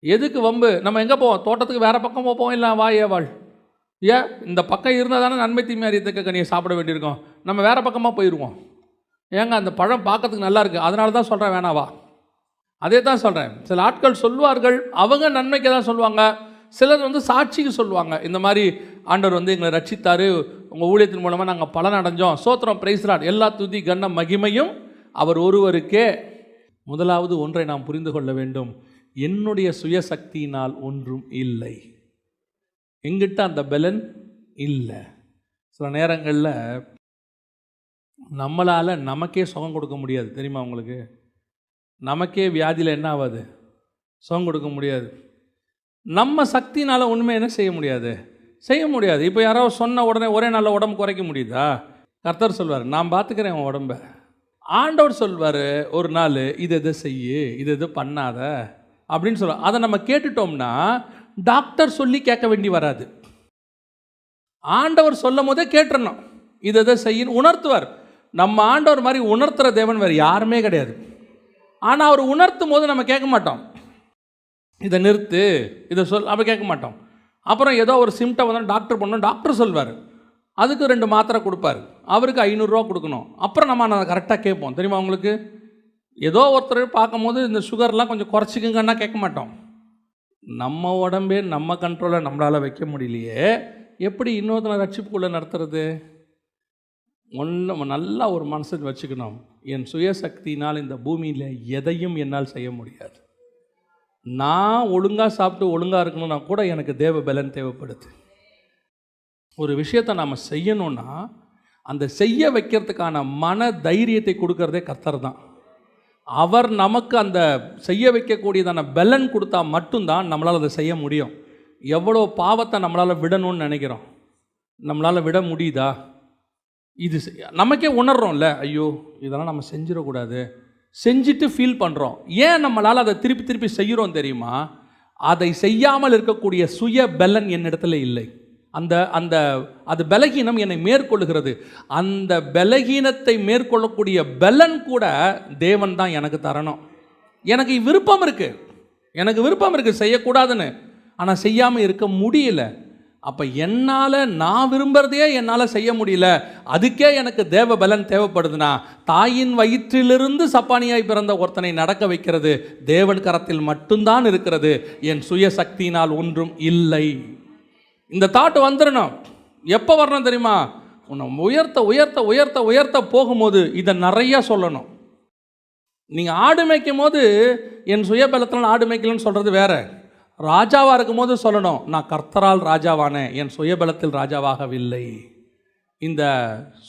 எதுக்கு வம்பு? நம்ம எங்கே போவோம்? தோட்டத்துக்கு வேறு பக்கம் போவோம், இல்லை வா ஏவாள். ஏன் இந்த பக்கம் இருந்தால் தானே நன்மை தீமை அறியத்தக்க கனியை சாப்பிட வேண்டியிருக்கோம். நம்ம வேறு பக்கமாக போயிடுவோம். ஏங்க அந்த பழம் பார்க்கறதுக்கு நல்லா இருக்குது, அதனால தான் சொல்கிறேன் வேணாவா. அதே தான் சொல்கிறேன். சில ஆட்கள் சொல்வார்கள், அவங்க நன்மைக்கு தான் சொல்லுவாங்க. சிலர் வந்து சாட்சிக்கு சொல்லுவாங்க, இந்த மாதிரி ஆண்டவர் வந்து எங்களை ரட்சித்தார், உங்கள் ஊழியத்தின் மூலமாக நாங்கள் பலன் அடைஞ்சோம், சோத்திரம், பிரைஸ் லார்ட், எல்லா துதி கன மகிமையும் அவர் ஒருவருக்கே. முதலாவது ஒன்றை நாம் புரிந்து கொள்ள வேண்டும், என்னுடைய சுயசக்தியினால் ஒன்றும் இல்லை. எங்கிட்ட அந்த பலன் இல்லை. சில நேரங்களில் நம்மளால் நமக்கே சுகம் கொடுக்க முடியாது, தெரியுமா உங்களுக்கு? நமக்கே வியாதியில் என்ன ஆகாது, சுகம் கொடுக்க முடியாது. நம்ம சக்தினால் ஒன்றுமே என்ன செய்ய முடியாது, செய்ய முடியாது. இப்போ யாராவது சொன்ன உடனே ஒரே நாளில் உடம்பு குறைக்க முடியுதா? கர்த்தர் சொல்வார், நான் பார்த்துக்கிறேன் உன் உடம்பை. ஆண்டவர் சொல்வார் ஒரு நாள், இது எதை செய்யு, இது எது பண்ணாத அப்படின்னு சொல்லுவார். அதை நம்ம கேட்டுட்டோம்னா டாக்டர் சொல்லி கேட்க வேண்டி வராது. ஆண்டவர் சொல்லும் போதே கேட்டுறணும், இது எதை செய்யு உணர்த்துவார். நம்ம ஆண்டவர் மாதிரி உணர்த்துகிற தேவன் வேறு யாருமே கிடையாது. ஆனால் அவர் உணர்த்தும் போது நம்ம கேட்க மாட்டோம், இதை நிறுத்து, இதை சொல், அப்படி கேட்க மாட்டோம். அப்புறம் ஏதோ ஒரு சிம்டம் வந்து டாக்டர் பண்ணணும், டாக்டர் சொல்வார், அதுக்கு 2 மாத்திரை கொடுப்பார், அவருக்கு 500 ரூபா கொடுக்கணும். அப்புறம் நம்ம அதை கரெக்டாக கேட்போம், தெரியுமா உங்களுக்கு? ஏதோ ஒருத்தர் பார்க்கும்போது இந்த சுகர்லாம் கொஞ்சம் குறைச்சிக்குங்கன்னா கேட்க மாட்டோம். நம்ம உடம்பே நம்ம கண்ட்ரோலில் நம்மளால் வைக்க முடியலையே, எப்படி இன்னொருத்தனை ரட்சிப்புக்குள்ளே நடத்துறது? ஒன்று நல்லா ஒரு மனசு வச்சுக்கணும், என் சுயசக்தினால் இந்த பூமியில் எதையும் என்னால் செய்ய முடியாது. நான் ஒழுங்காக சாப்பிட்டு ஒழுங்காக இருக்கணும்னா கூட எனக்கு தேவ பலன் தேவைப்படுது. ஒரு விஷயத்தை நாம் செய்யணும்னா அந்த செய்ய வைக்கிறதுக்கான மன தைரியத்தை கொடுக்கறதே கர்த்தர் தான். அவர் நமக்கு அந்த செய்ய வைக்கக்கூடியதான பலன் கொடுத்தா மட்டும்தான் நம்மளால் அதை செய்ய முடியும். எவ்வளோ பாவத்தை நம்மளால் விடணும்னு நினைக்கிறோம், நம்மளால் விட முடியுதா? இது நமக்கே உணர்றோம்ல, ஐயோ இதெல்லாம் நம்ம செஞ்சிடக்கூடாது, செஞ்சுட்டு ஃபீல் பண்ணுறோம். ஏன் நம்மளால் அதை திருப்பி திருப்பி செய்கிறோம் தெரியுமா? அதை செய்யாமல் இருக்கக்கூடிய சுய பலன் என்னிடத்துல இல்லை. அந்த அந்த அது பலகீனம் என்னை மேற்கொள்ளுகிறது. அந்த பலகீனத்தை மேற்கொள்ளக்கூடிய பலன் கூட தேவன் தான் எனக்கு தரணும். எனக்கு விருப்பம் இருக்குது செய்யக்கூடாதுன்னு, ஆனால் செய்யாமல் இருக்க முடியல. அப்போ என்னால் நான் விரும்புகிறதையே என்னால் செய்ய முடியல, அதுக்கே எனக்கு தேவ பலன் தேவைப்படுதுன்னா, தாயின் வயிற்றிலிருந்து சப்பானியாய் பிறந்த ஒருத்தனை நடக்க வைக்கிறது தேவன் கரத்தில் மட்டும்தான் இருக்கிறது. என் சுய சக்தியினால் ஒன்றும் இல்லை. இந்த தாட் வந்துடணும். எப்போ வரணும் தெரியுமா? உன்னை உயர்த்த உயர்த்த உயர்த்த உயர்த்த போகும்போது இதை நிறையா சொல்லணும். நீங்கள் ஆடு மேய்க்கும் போது என் சுயபலத்தில் ஆடு மேய்க்கலன்னு சொல்கிறது வேற. ராஜாவாக இருக்கும் போது சொல்லணும், நான் கர்த்தரால் ராஜாவானேன், என் சுயபலத்தில் ராஜாவாகவில்லை. இந்த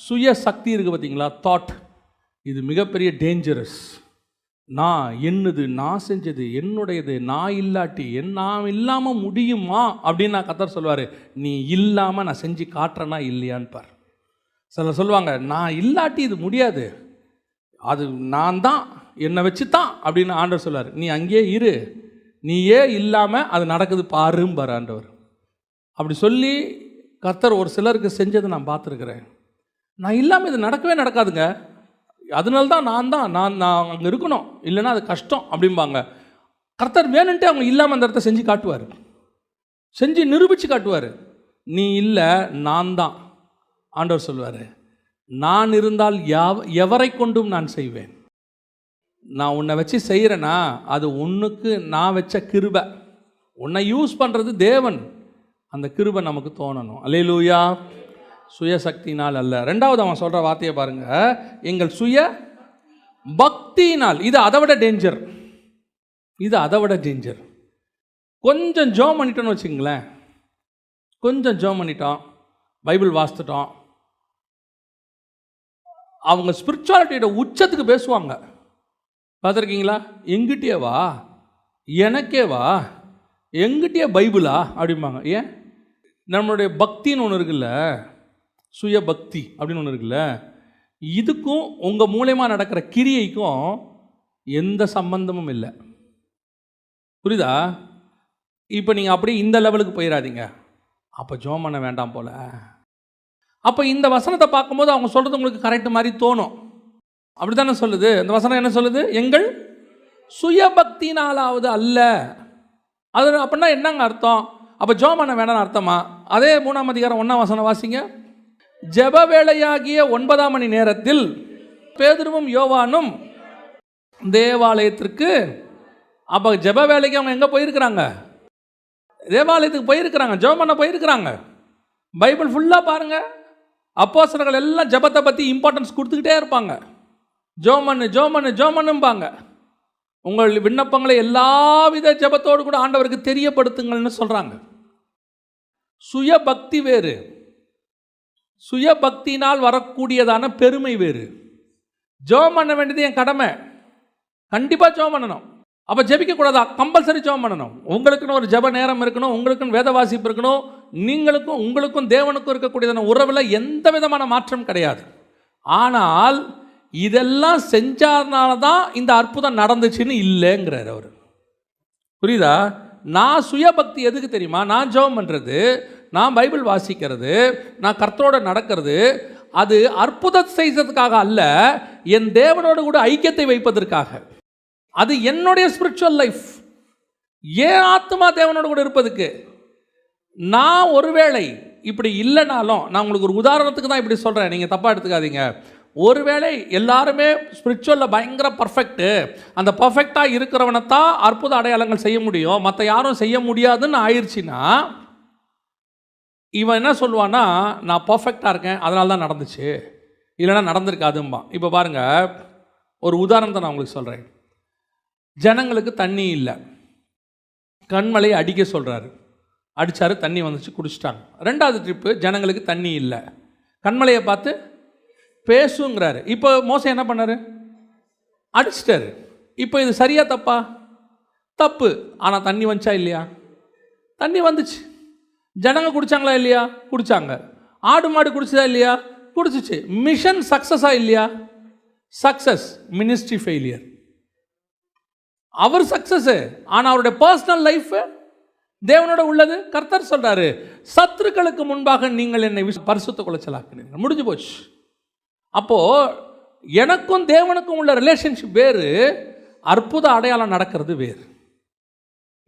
சுய சக்தி இருக்குது பார்த்தீங்களா, தாட், இது மிகப்பெரிய டேஞ்சரஸ். நான் என்னது, நான் செஞ்சது, என்னுடையது, நான் இல்லாட்டி நான் இல்லாமல் முடியுமா அப்படின்னு நான் கர்த்தர் சொல்லுவார். நீ இல்லாமல் நான் செஞ்சு காட்டுறேன்னா இல்லையான்னு பார். சிலர் சொல்லுவாங்க, நான் இல்லாட்டி இது முடியாது, அது நான் தான், என்னை வச்சு தான் அப்படின்னு ஆண்டவர் சொல்லுவார். நீ அங்கேயே இரு, நீயே இல்லாமல் அது நடக்குது பாரும்பார் ஆண்டவர். அப்படி சொல்லி கர்த்தர் ஒரு சிலருக்கு செஞ்சதை நான் பார்த்துருக்குறேன். நான் இல்லாமல் இது நடக்கவே நடக்காதுங்க, அதனால தான் நான் அங்கே இருக்கணும், இல்லைன்னா அது கஷ்டம் அப்படிம்பாங்க. கர்த்தர் வேணுன்ட்டு அவங்க இல்லாமல் அந்த இடத்த செஞ்சு காட்டுவார், செஞ்சு நிரூபித்து காட்டுவார். நீ இல்லை, நான் தான். ஆண்டவர் சொல்லுவார், நான் இருந்தால் எவரை கொண்டும் நான் செய்வேன். நான் உன்னை வச்சு செய்கிறேன்னா அது உன்னுக்கு நான் வச்ச கிருபை. உன்னை யூஸ் பண்ணுறது தேவன், அந்த கிருபை நமக்கு தோணணும். அல்லேலூயா. சுயசக்தினால் அல்ல. ரெண்டாவது அவன் சொல்கிற வார்த்தையை பாருங்க, எங்கள் சுய பக்தியினால். இது அதை விட டேஞ்சர், கொஞ்சம் ஜோம் பண்ணிட்டோன்னு வச்சுங்களேன், கொஞ்சம் ஜோம் பண்ணிட்டோம், பைபிள் வாசித்துட்டோம், அவங்க ஸ்பிரிச்சுவாலிட்டியோட உச்சத்துக்கு பேசுவாங்க. பார்த்துருக்கீங்களா? எங்கிட்டே வா, எனக்கே வா, எங்கிட்டே பைபிளா அப்படிம்பாங்க. ஏன்? நம்மளுடைய பக்தின்னு ஒன்று இருக்குல்ல, சுய பக்தி அப்படின்னு ஒன்று இருக்குல்ல, இதுக்கும் உங்கள் மூலமாக நடக்கிற கிரியைக்கும் எந்த சம்பந்தமும் இல்லை. புரியுதா? இப்போ நீங்கள் அப்படியே இந்த லெவலுக்கு போயிடாதீங்க, அப்போ ஜோம் பண்ண வேண்டாம் போல. அப்போ இந்த வசனத்தை பார்க்கும்போது அவங்க சொல்கிறது உங்களுக்கு கரெக்ட் மாதிரி தோணும். அப்படி தானே சொல்லுது இந்த வசனம்? என்ன சொல்லுது? எங்கள் சுயபக்தினாலாவது அல்ல. அது அப்படின்னா என்னங்க அர்த்தம்? அப்போ ஜோம் பண்ண வேண்டாம்னு அர்த்தமா? அதே 3ஆம் அதிகாரம் 1ஆம் வசனம் வாசிங்க. ஜெப வேளையாகிய 9ஆம் மணி நேரத்தில் பேதுருவும் யோவானும் தேவாலயத்திற்கு. அப்போ ஜெப வேலைக்கு அவங்க எங்கே போயிருக்கிறாங்க? தேவாலயத்துக்கு போயிருக்கிறாங்க, ஜெபம் பண்ண போயிருக்கிறாங்க. பைபிள் ஃபுல்லாக பாருங்கள், அப்போஸ்தலர்கள் எல்லாம் ஜெபத்தை பற்றி இம்பார்ட்டன்ஸ் கொடுத்துக்கிட்டே இருப்பாங்க. ஜோமன்னும்பாங்க. உங்கள் விண்ணப்பங்களை எல்லாவித ஜெபத்தோடு கூட ஆண்டவருக்கு தெரியப்படுத்துங்கள்னு சொல்கிறாங்க. சுயபக்தி வேறு, சுயபக்தினால் வரக்கூடியதான பெருமை வேறு. ஜெபம் பண்ண வேண்டியது என் கடமை, கண்டிப்பாக ஜெபம் பண்ணணும். அப்போ ஜெபிக்கக்கூடாதா? கம்பல்சரி ஜெபம் பண்ணணும். உங்களுக்குன்னு ஒரு ஜெப நேரம் இருக்கணும், உங்களுக்குன்னு வேத வாசிப்பு இருக்கணும். உங்களுக்கும் தேவனுக்கும் இருக்கக்கூடியதான உறவில் எந்த விதமான மாற்றம் கிடையாது. ஆனால் இதெல்லாம் செஞ்சாதனால தான் இந்த அற்புதம் நடந்துச்சுன்னு இல்லைங்கிறார் அவர். புரியுதா? நான் சுயபக்தி எதுக்கு தெரியுமா? நான் ஜெபம் பண்ணுறது, நான் பைபிள் வாசிக்கிறது, நான் கர்த்தரோட நடக்கிறது, அது அற்புதம் செய்வதற்காக அல்ல, என் தேவனோடு கூட ஐக்கியத்தை வைப்பதற்காக. அது என்னுடைய ஸ்பிரிச்சுவல் லைஃப், ஏன் ஆத்மா தேவனோடு கூட இருப்பதுக்கு. நான் ஒருவேளை இப்படி இல்லைனாலும், நான் உங்களுக்கு ஒரு உதாரணத்துக்கு தான் இப்படி சொல்கிறேன், நீங்கள் தப்பாக எடுத்துக்காதீங்க. ஒருவேளை எல்லாருமே ஸ்பிரிச்சுவலில் பயங்கர பர்ஃபெக்ட்டு, அந்த பர்ஃபெக்டாக இருக்கிறவனைத்தான் அற்புத அடையாளங்கள் செய்ய முடியும், மற்ற யாரும் செய்ய முடியாதுன்னு ஆயிடுச்சுன்னா, இவன் என்ன சொல்லுவான்னா, நான் பர்ஃபெக்டாக இருக்கேன் அதனால தான் நடந்துச்சு, இல்லைன்னா நடந்திருக்காதும்பா. இப்போ பாருங்கள், ஒரு உதாரணத்தை நான் உங்களுக்கு சொல்கிறேன். ஜனங்களுக்கு தண்ணி இல்லை, கண்மலையை அடிக்க சொல்கிறாரு, அடித்தார், தண்ணி வந்துச்சு, குடிச்சிட்டாங்க. 2வது ட்ரிப்பு ஜனங்களுக்கு தண்ணி இல்லை, கண்மலையை பார்த்து பேசுங்கிறாரு. இப்போ மோசே என்ன பண்ணார்? அடிச்சிட்டாரு. இப்போ இது சரியா தப்பா? தப்பு. ஆனால் தண்ணி வந்துச்சா இல்லையா? தண்ணி வந்துச்சு. ஜனங்க குடிச்சாங்களா இல்லையா? குடிச்சாங்க. ஆடு மாடு குடிச்சதா இல்லையா? குடிச்சிச்சு. மிஷன் சக்ஸஸா இல்லையா? சக்ஸஸ். Ministry failure. அவர் சக்ஸஸ், ஆனால் அவருடைய பர்சனல் லைஃப் தேவனோட உள்ளது. கர்த்தர் சொல்றாரு, சத்துருக்களுக்கு முன்பாக நீங்கள் என்னை பரிசுத்த குலைச்சலாக்கினீர்கள். முடிஞ்சு போச்சு. அப்போ எனக்கும் தேவனுக்கும் உள்ள ரிலேஷன்ஷிப் வேறு, அற்புத அடையாளம் நடக்கிறது வேறு.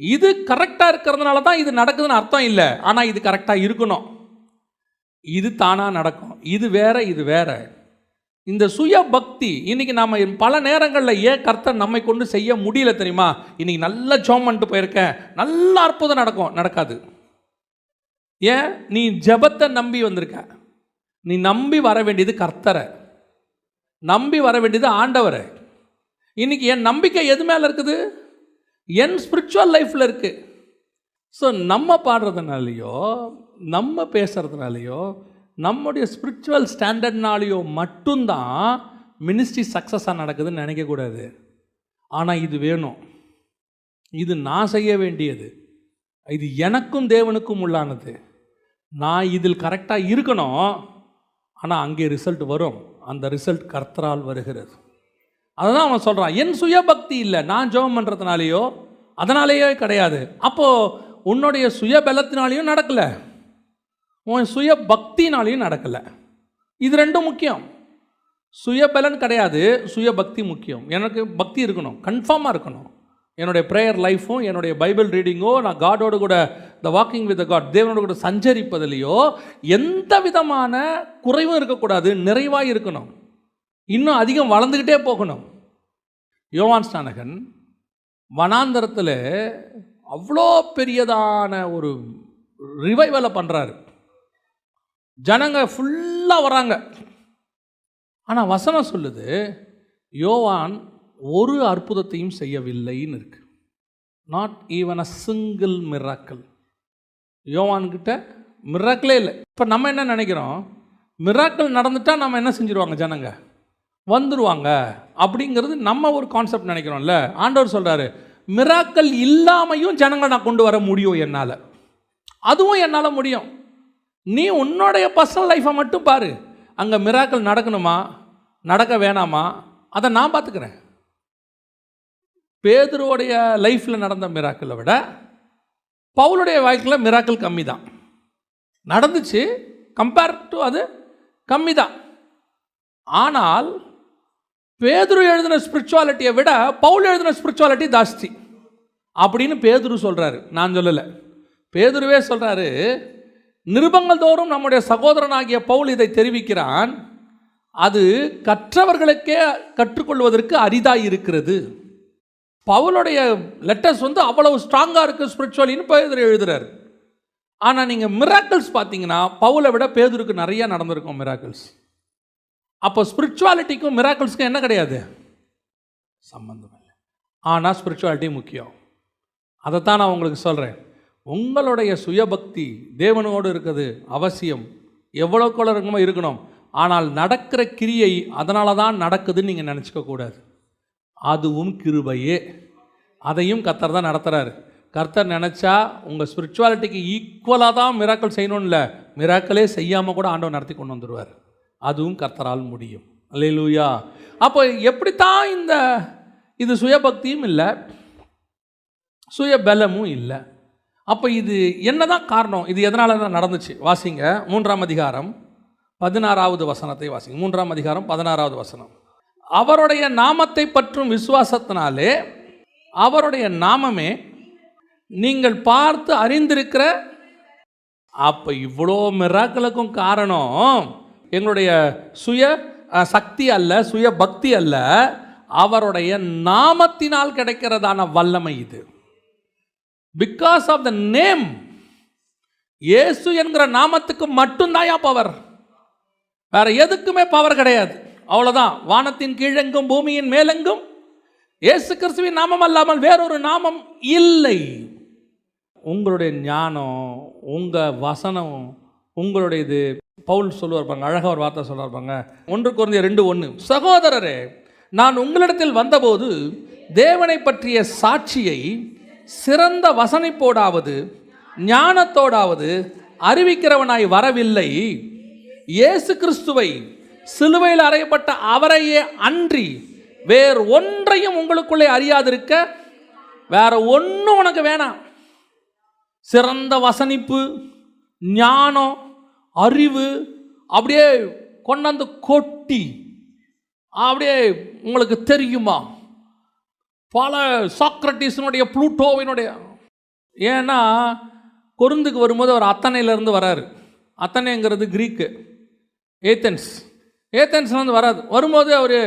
இது கரெக்டாக இருக்கிறதுனால தான் இது நடக்குதுன்னு அர்த்தம் இல்லை. ஆனால் இது கரெக்டாக இருக்கணும். இது தானாக நடக்கும். இது வேற, இது வேற. இந்த சுய பக்தி இன்னைக்கு நாம் பல நேரங்களில் ஏன் கர்த்தர் நம்மை கொண்டு செய்ய முடியல தெரியுமா? இன்னைக்கு நல்ல ஜெபம் பண்ணிட்டு போயிருக்கேன், நல்ல அற்புதம் நடக்கும், நடக்காது. ஏன்? நீ ஜெபத்தை நம்பி வந்திருக்க. நீ நம்பி வர வேண்டியது கர்த்தரை, நம்பி வர வேண்டியது ஆண்டவரை. இன்னைக்கு என் நம்பிக்கை எது மேலே இருக்குது? என் ஸ்பிரிச்சுவல் லைஃப்பில் இருக்குது. ஸோ நம்ம பாடுறதுனாலையோ, நம்ம பேசுகிறதுனாலையோ, நம்முடைய ஸ்பிரிச்சுவல் ஸ்டாண்டர்ட்னாலேயோ மட்டும்தான் மினிஸ்ட்ரி சக்ஸஸாக நடக்குதுன்னு நினைக்கக்கூடாது. ஆனால் இது வேணும், இது நான் செய்ய வேண்டியது, இது எனக்கும் தேவனுக்கும் உள்ளானது. நான் இதில் கரெக்டாக இருக்கணும். ஆனால் அங்கே ரிசல்ட் வரும். அந்த ரிசல்ட் கர்த்தரால் வருகிறது. அதுதான் அவன் சொல்கிறான், என் சுய பக்தி இல்லை, நான் ஜெபம் பண்ணுறதுனாலையோ அதனாலேயோ கிடையாது. அப்போது உன்னுடைய சுய பலத்தினாலேயும் நடக்கலை, உன் சுய பக்தினாலையும் நடக்கலை. இது ரெண்டும் முக்கியம். சுய பலன் கிடையாது, சுய பக்தி முக்கியம். எனக்கு பக்தி இருக்கணும், கன்ஃபார்மாக இருக்கணும். என்னுடைய ப்ரேயர் லைஃப்பும், என்னுடைய பைபிள் ரீடிங்கோ, நான் காடோடு கூட த வாக்கிங் வித் காட், தேவனோடு கூட சஞ்சரிப்பதிலையோ எந்த விதமான குறைவும் இருக்கக்கூடாது, நிறைவாக இருக்கணும். இன்னும் அதிகம் வளர்ந்துக்கிட்டே போகணும். யோவான் ஸ்நானகன் வனாந்தரத்தில் அவ்வளோ பெரியதான ஒரு ரிவைவலை பண்ணுறாரு. ஜனங்க ஃபுல்லாக வராங்க. ஆனால் வசனம் சொல்லுது, யோவான் ஒரு அற்புதத்தையும் செய்யவில்லைன்னு இருக்கு. Not even a single miracle. யோவான்கிட்ட மிராக்கிளே இல்லை. இப்போ நம்ம என்ன நினைக்கிறோம்? மிராக்கிள் நடந்துட்டால் நம்ம என்ன செஞ்சிருவாங்க, ஜனங்க வந்துடுவாங்க அப்படிங்கிறது நம்ம ஒரு கான்செப்ட் நினைக்கிறோம்ல. ஆண்டவர் சொல்கிறாரு, மிராக்கிள் இல்லாமையும் ஜனங்களை நான் கொண்டு வர முடியும் என்னால். அதுவும் என்னால் முடியும். நீ உன்னுடைய பர்சனல் லைஃப்பை மட்டும் பாரு. அங்கே மிராக்கிள் நடக்கணுமா நடக்க வேணாமா அதை நான் பார்த்துக்கிறேன். பேதுருவோடைய லைஃப்பில் நடந்த மிராக்கிளை விட பவுலுடைய வாழ்க்கையில் மிராக்கிள் கம்மி தான் நடந்துச்சு. கம்பேர் டு அது கம்மி தான். ஆனால் பேதுரு எழுதின ஸ்பிரிச்சுவாலிட்டியை விட பவுல் எழுதின ஸ்பிரிச்சுவாலிட்டி ஜாஸ்தி அப்படின்னு பேதுரு சொல்கிறாரு, நான் சொல்லலை. பேதுருவே சொல்கிறாரு, நிருபங்கள் தோறும் நம்முடைய சகோதரனாகிய பவுல் இதை தெரிவிக்கிறான், அது கற்றவர்களுக்கே கற்றுக்கொள்வதற்கு அரிதாக இருக்கிறது. பவுலுடைய லெட்டர்ஸ் அவ்வளவு ஸ்ட்ராங்காக இருக்குது ஸ்பிரிச்சுவலின்னு பேதுரு எழுதுறாரு. ஆனால் நீங்கள் மிராக்கிள்ஸ் பார்த்தீங்கன்னா பவுலை விட பேதுருக்கு நிறையா நடந்திருக்கும் மிராக்கிள்ஸ். அப்போ ஸ்பிரிச்சுவாலிட்டிக்கும் மிராக்கிள்ஸ்க்கும் என்ன கிடையாது, சம்பந்தம் இல்லை. ஆனால் ஸ்பிரிச்சுவாலிட்டி முக்கியம். அதைத்தான் நான் உங்களுக்கு சொல்கிறேன். உங்களுடைய சுயபக்தி தேவனோடு இருக்குது அவசியம், எவ்வளோக்குள்ள இருக்குமோ இருக்கணும். ஆனால் நடக்கிற கிரியை அதனால தான் நடக்குதுன்னு நீங்கள் நினச்சிக்க கூடாது. அதுவும் கிருபையே, அதையும் கர்த்தர் தான் நடத்துகிறாரு. கர்த்தர் நினச்சா உங்கள் ஸ்பிரிச்சுவாலிட்டிக்கு ஈக்குவலாக தான் மிராக்கிள் செய்யணும்னு இல்லை, மிராக்கிளே செய்யாமல் கூட ஆண்டவர் நடத்தி கொண்டு வந்துடுவார். அதுவும் கர்த்தரால் முடியும். அல்லேலூயா. அப்போ எப்படித்தான் இது சுயபக்தியும் இல்லை, சுய பலமும் இல்லை. அப்போ இது என்னதான் காரணம்? இது எதனால தான் நடந்துச்சு? வாசிங்க 3ஆம் அதிகாரம் 16வது வசனத்தை வாசிங்க. 3ஆம் அதிகாரம் 16வது வசனம். அவருடைய நாமத்தை பற்றும் விசுவாசத்தினாலே, அவருடைய நாமமே நீங்கள் பார்த்து அறிந்திருக்கிற. அப்போ இவ்வளோ மிராக்கிளுக்கும் காரணம் எங்களுடைய சுய சக்தி அல்ல, சுய பக்தி அல்ல, அவருடைய நாமத்தினால் கிடைக்கிறதான வல்லமை இது. Because of the name. Yesu என்கிற நாமத்துக்கு மட்டும்தான் பவர், வேற எதுக்குமே பவர் கிடையாது. அவ்வளோதான். வானத்தின் கீழெங்கும் பூமியின் மேலெங்கும் இயேசு கிறிஸ்துவின் நாமம் அல்லாமல் வேறொரு நாமம் இல்லை. உங்களுடைய ஞானம், உங்கள் வசனம், உங்களுடைய இது பவுல் சொல்லுவார்பாங்க, அழகாக ஒரு வார்த்தை சொல்லுவார்பாங்க, 1 கொரிந்தியர் 2:1, சகோதரரே, நான் உங்களிடத்தில் வந்தபோது தேவனை பற்றிய சாட்சியை சிறந்த வசனிப்போடாவது ஞானத்தோடாவது அறிவிக்கிறவனாய் வரவில்லை, இயேசு கிறிஸ்துவை சிலுவையில் அறையப்பட்ட அவரையே அன்றி வேறு ஒன்றையும் உங்களுக்குள்ளே அறியாதிருக்க வேற ஒன்றும் உனக்கு வேணாம். சிறந்த வசனிப்பு, ஞானம், அறிவு அப்படியே கொண்டாந்து கொட்டி அப்படியே உங்களுக்கு தெரியுமா பல சாக்ரட்டிஸினுடைய புளூட்டோவினுடைய. ஏன்னா கொரிந்துக்கு வரும்போது அவர் அத்தனையிலேருந்து வராரு. அத்தனைங்கிறது கிரீக்கு, ஏத்தன்ஸ்லேருந்து வராது. வரும்போது அவர்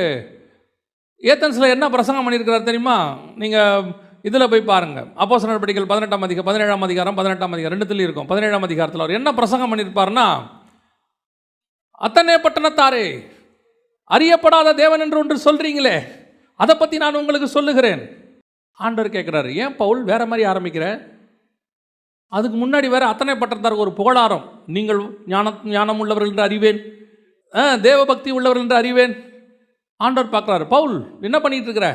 ஏத்தன்ஸில் என்ன பிரசங்கம் பண்ணியிருக்கிறார் தெரியுமா? நீங்கள் இதில் போய் பாருங்கள். அப்போஸ்தலர் நடவடிக்கைகள் 17ஆம் அதிகாரம் ரெண்டுத்துலேயும் இருக்கும். 17ஆம் அதிகாரத்தில் அவர் என்ன பிரசங்கம் பண்ணியிருப்பார்னா, அத்தனை பட்டணத்தாரே, அறியப்படாத தேவன் என்று ஒன்று சொல்கிறீங்களே, அதை பற்றி நான் உங்களுக்கு சொல்லுகிறேன். ஆண்டவர் கேட்குறாரு, ஏன் பவுல் வேற மாதிரி ஆரம்பிக்கிற? அதுக்கு முன்னாடி வேற அத்தனை பட்டணத்தாருக்கு ஒரு புகழாரம். நீங்கள் ஞானம் உள்ளவர்கள் என்று அறிவேன், தேவ பக்தி உள்ளவர்கள் என்று அறிவேன். ஆண்டவர் பார்க்குறாரு, பவுல் என்ன பண்ணிட்டு இருக்கிற?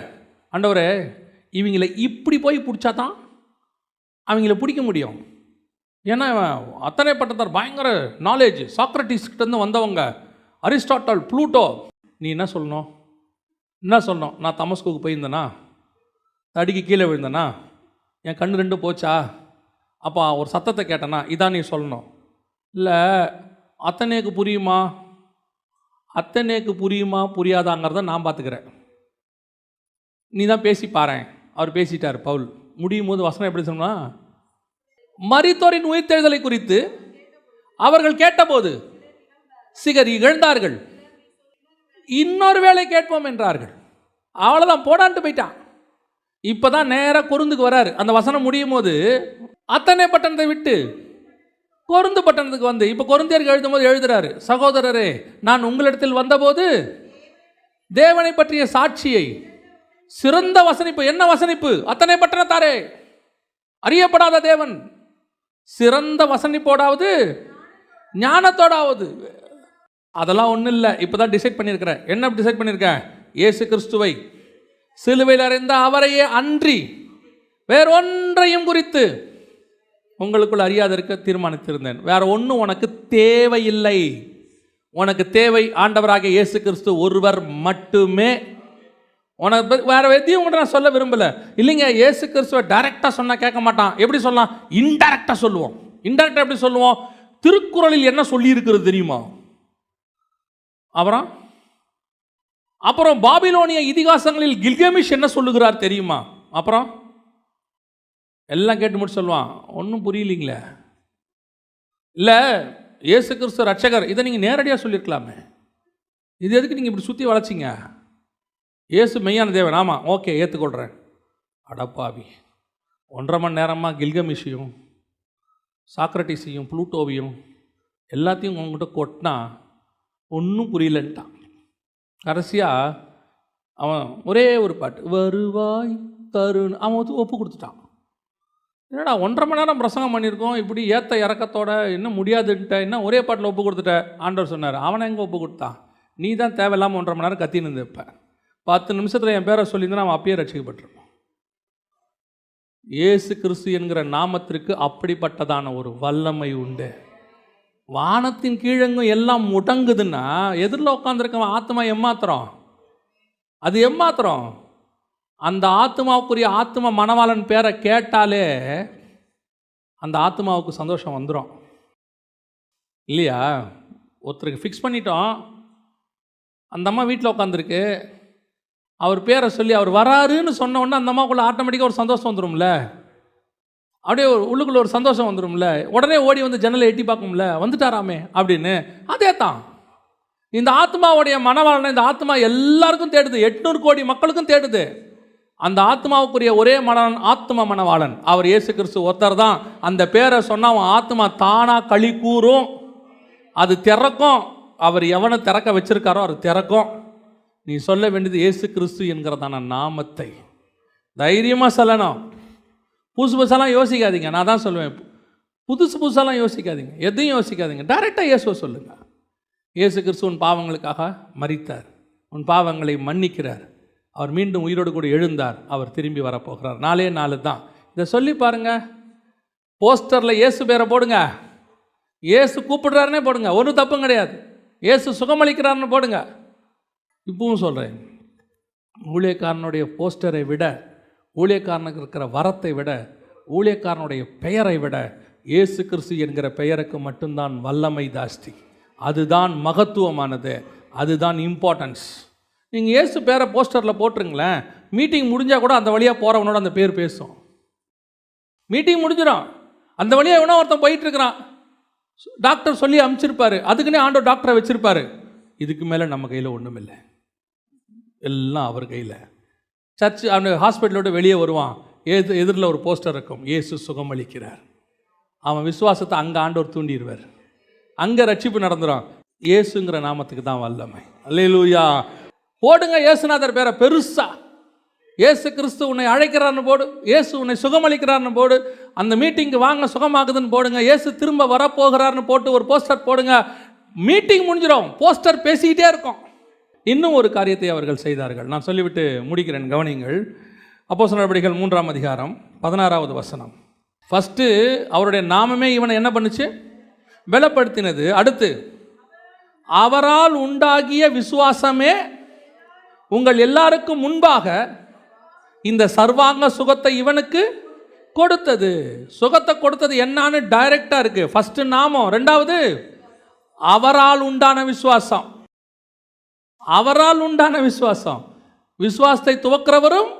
ஆண்டவரே, இவங்களை இப்படி போய் பிடிச்சா தான் அவங்கள பிடிக்க முடியும். ஏன்னா அத்தனை பட்டத்தார் பயங்கர நாலேஜ், சாக்ரட்டிஸ்கிட்டேருந்து வந்தவங்க, அரிஸ்டாட்டல், புளூட்டோ. நீ என்ன சொல்லணும்? நான் தமஸ்குக்கு போயிருந்தேனா, தடிக்கு கீழே விழுந்தேனா, என் கண்ணு ரெண்டு போச்சா, அப்போ ஒரு சத்தத்தை கேட்டேனா, இதான் நீ சொல்லணும். இல்லை அத்தனைக்கு புரியுமா புரியாதாங்கிறத நான் பார்த்துக்கிறேன், நீ தான் பேசி பாறேன். அவர் பேசிட்டார் பவுல். முடியும் போது வசனம் எப்படி சொன்னா, மரித்தோரின் உயிர்த்தெழுதலை குறித்து அவர்கள் கேட்டபோது சிகர் இகழ்ந்தார்கள், இன்னொரு வேளை கேட்போம் என்றார்கள். அவ்வளோதான், போடான்ட்டு போயிட்டான். இப்போதான் நேராக கொரிந்துக்கு வராரு. அந்த வசனம் முடியும் போது அத்தனை பட்டணத்தை விட்டு கொரிந்து பட்டணத்துக்கு வந்து இப்போ கொரிந்தியருக்கு எழுதும் போது எழுதுறாரு, சகோதரரே, நான் உங்களிடத்தில் வந்தபோது தேவனை பற்றிய சாட்சியை, சிறந்த வசனிப்பு. என்ன வசனிப்பு? அத்தனை பட்டணத்தாரே, அறியப்படாத தேவன், சிறந்த வசனிப்போடாவது ஞானத்தோடாவது. அதெல்லாம் ஒன்றும் இல்லை. இப்போ தான் டிசைட் பண்ணியிருக்கிறேன். என்ன டிசைட் பண்ணியிருக்கேன்? இயேசு கிறிஸ்துவை சிலுவையில் அறைந்த அவரையே அன்றி வேறொன்றையும் குறித்து உங்களுக்குள் அறியாதிருக்க தீர்மானித்திருந்தேன். வேற ஒன்றும் உனக்கு தேவையில்லை. உனக்கு தேவை ஆண்டவராக இயேசு கிறிஸ்து ஒருவர் மட்டுமே. உனக்கு வேற எதையும் உங்கள்கிட்ட நான் சொல்ல விரும்பலை. இல்லைங்க, இயேசு கிறிஸ்துவை டைரெக்டாக சொன்னால் கேட்க மாட்டான். எப்படி சொல்லலாம்? இன்டைரக்டாக சொல்லுவோம். இன்டைரக்டாக எப்படி சொல்லுவோம்? திருக்குறளில் என்ன சொல்லி இருக்கிறது தெரியுமா? அப்புறம் பாபிலோனிய இதிகாசங்களில் கில்கமிஷ் என்ன சொல்லுகிறார் தெரியுமா? அப்புறம் எல்லாம் கேட்டு முடிச்சு சொல்லுவான், ஒன்றும் புரியலீங்களே. இல்லை, இயேசு கிறிஸ்து ரட்சகர், இதை நீங்கள் நேரடியாக சொல்லியிருக்கலாமே. இது எதுக்கு நீங்கள் இப்படி சுற்றி வளைச்சிங்க? இயேசு மெய்யான தேவன், ஆமாம், ஓகே, ஏற்றுக்கொள்கிறேன். அடப்பாவி, 1.5 மணி நேரமாக கில்கமிஷையும் சாக்ரட்டிஸையும் புளூட்டோவையும் எல்லாத்தையும் உங்ககிட்ட கொட்டினா ஒன்றும் புரியலன்ட்டான். கடைசியாக அவன் ஒரே ஒரு பாட்டு, வருவாய் தருண், அவன் ஒப்பு கொடுத்துட்டான். என்னடா 1.5 மணி நேரம் பிரசங்கம் பண்ணியிருக்கோம், இப்படி ஏற்ற இறக்கத்தோட இன்னும் முடியாதுன்ட்ட, என்ன ஒரே பாட்டில் ஒப்பு கொடுத்துட்ட? ஆண்டவர் சொன்னார், அவனை எங்கே ஒப்பு கொடுத்தான்? நீ தான் தேவையில்லாமல் 1.5 மணி நேரம் கத்தின்னு இருந்திருப்ப. 10 நிமிஷத்தில் என் பேரை சொல்லியிருந்தா அவன் அப்பயே ரட்சிக்கப்பட்டிருப்பான். இயேசு கிறிஸ்து என்கிற நாமத்திற்கு அப்படிப்பட்டதான ஒரு வல்லமை உண்டு. வானத்தின் கீழங்கும் எல்லாம் முடங்குதுன்னா எதிரில் உட்காந்துருக்கவன் ஆத்மா எம்மாத்திரம்? அது எம்மாத்திரம்? அந்த ஆத்மாவுக்குரிய ஆத்ம மணவாளன் பேரை கேட்டாலே அந்த ஆத்மாவுக்கு சந்தோஷம் வந்துடும் இல்லையா? ஒருத்தருக்கு ஃபிக்ஸ் பண்ணிட்டோம், அந்த அம்மா வீட்டில் உட்காந்துருக்கு, அவர் பேரை சொல்லி அவர் வராருன்னு சொன்ன உடனே அந்த அம்மாவுக்குள்ள ஆட்டோமேட்டிக்காக ஒரு சந்தோஷம் வந்துடும்ல, அப்படியே உள்ளுக்குள்ள ஒரு சந்தோஷம் வந்துடும்ல, உடனே ஓடி வந்து ஜன்னலை எட்டி பார்க்கும்ல, வந்துட்டாராமே அப்படின்னு. அதே தான் இந்த ஆத்மாவுடைய மணவாளனை இந்த ஆத்மா எல்லாருக்கும் தேடுது, 800 கோடி மக்களுக்கும் தேடுது. அந்த ஆத்மாவுக்குரிய ஒரே மணவாளன் ஆத்ம மணவாளன் அவர் இயேசு கிறிஸ்து ஒருத்தர் தான். அந்த பேரை சொன்னால் அவன் ஆத்மா தானாக களி கூறும், அது திறக்கும். அவர் எவனை திறக்க வச்சிருக்காரோ அது திறக்கும். நீ சொல்ல வேண்டியது இயேசு கிறிஸ்து என்கிறதான நாமத்தை தைரியமாக சொல்லணும். புதுசாலாம் யோசிக்காதீங்க. நான் தான் சொல்லுவேன், புதுசாலாம் யோசிக்காதீங்க, எதையும் யோசிக்காதீங்க, டைரெக்டாக இயேசுவை சொல்லுங்கள். இயேசு கிறிஸ்து உன் பாவங்களுக்காக மரித்தார், உன் பாவங்களை மன்னிக்கிறார், அவர் மீண்டும் உயிரோடு கூட எழுந்தார், அவர் திரும்பி வரப்போகிறார். 4 நாள் தான். இதை சொல்லி பாருங்கள். போஸ்டரில் இயேசு பேரை போடுங்க, இயேசு கூப்பிடுறாருன்னே போடுங்க, ஒன்றும் தப்பும் கிடையாது. இயேசு சுகமளிக்கிறாருன்னு போடுங்க. இப்பவும் சொல்கிறேன், ஊழியக்காரனுடைய போஸ்டரை விட, ஊழியக்காரனுக்கு இருக்கிற வரத்தை விட ஊழியக்காரனுடைய பெயரை விட இயேசு கிறிஸ்து என்கிற பெயருக்கு மட்டும்தான் வல்லமை ஜாஸ்தி. அதுதான் மகத்துவமானது, அதுதான் இம்பார்ட்டன்ஸ். நீங்கள் இயேசு பேரை போஸ்டரில் போட்டுருங்களேன், மீட்டிங் முடிஞ்சால் கூட அந்த வழியாக போகிறவனோட அந்த பேர் பேசும். மீட்டிங் முடிஞ்சிடும், அந்த வழியாக எவனோ ஒருத்தன் போயிட்டுருக்கிறான், டாக்டர் சொல்லி அனுப்பிச்சிருப்பாரு, அதுக்குன்னே ஆண்டவர் டாக்டரை வச்சுருப்பாரு. இதுக்கு மேலே நம்ம கையில் ஒன்றும் இல்லை, எல்லாம் அவர் கையில். சர்ச் அவனு ஹாஸ்பிட்டலோட வெளியே வருவான், எதிரில் ஒரு போஸ்டர் இருக்கும், இயேசு சுகமளிக்கிறார். அவன் விசுவாசத்தை அங்கே ஆண்டவர் தூண்டிடுவார், அங்கே ரட்சிப்பு நடந்துடும். இயேசுங்கிற நாமத்துக்கு தான் வல்லமை. அல்லேலூயா. போடுங்க இயேசுநாதர் பேரை பெருசா, இயேசு கிறிஸ்து உன்னை அழைக்கிறார்னு போடு, இயேசு உன்னை சுகமளிக்கிறார்னு போடு, அந்த மீட்டிங்கு வாங்க சுகமாகுதுன்னு போடுங்க, இயேசு திரும்ப வரப்போகிறார்னு போட்டு ஒரு போஸ்டர் போடுங்க. மீட்டிங் முடிஞ்சிடும், போஸ்டர் பேசிக்கிட்டே இருக்கும். இன்னும் ஒரு காரியத்தை அவர்கள் செய்தார்கள், நான் சொல்லிவிட்டு முடிக்கிறேன், கவனிங்கள். அப்போஸ்தலர் நடபடிகள் 3ஆம் அதிகாரம் 16வது வசனம். ஃபஸ்ட்டு அவருடைய நாமமே இவனை என்ன பண்ணுச்சு? பலப்படுத்தினது. அடுத்து, அவரால் உண்டாகிய விசுவாசமே உங்கள் எல்லாருக்கும் முன்பாக இந்த சர்வாங்க சுகத்தை இவனுக்கு கொடுத்தது. சுகத்தை கொடுத்தது என்னான்னு டைரக்டா இருக்கு. ஃபர்ஸ்ட் நாமம், ரெண்டாவது அவரால் உண்டான விசுவாசம். அவரால் உண்டான விசுவாசம், விசுவாசத்தை துவக்கிறவரும்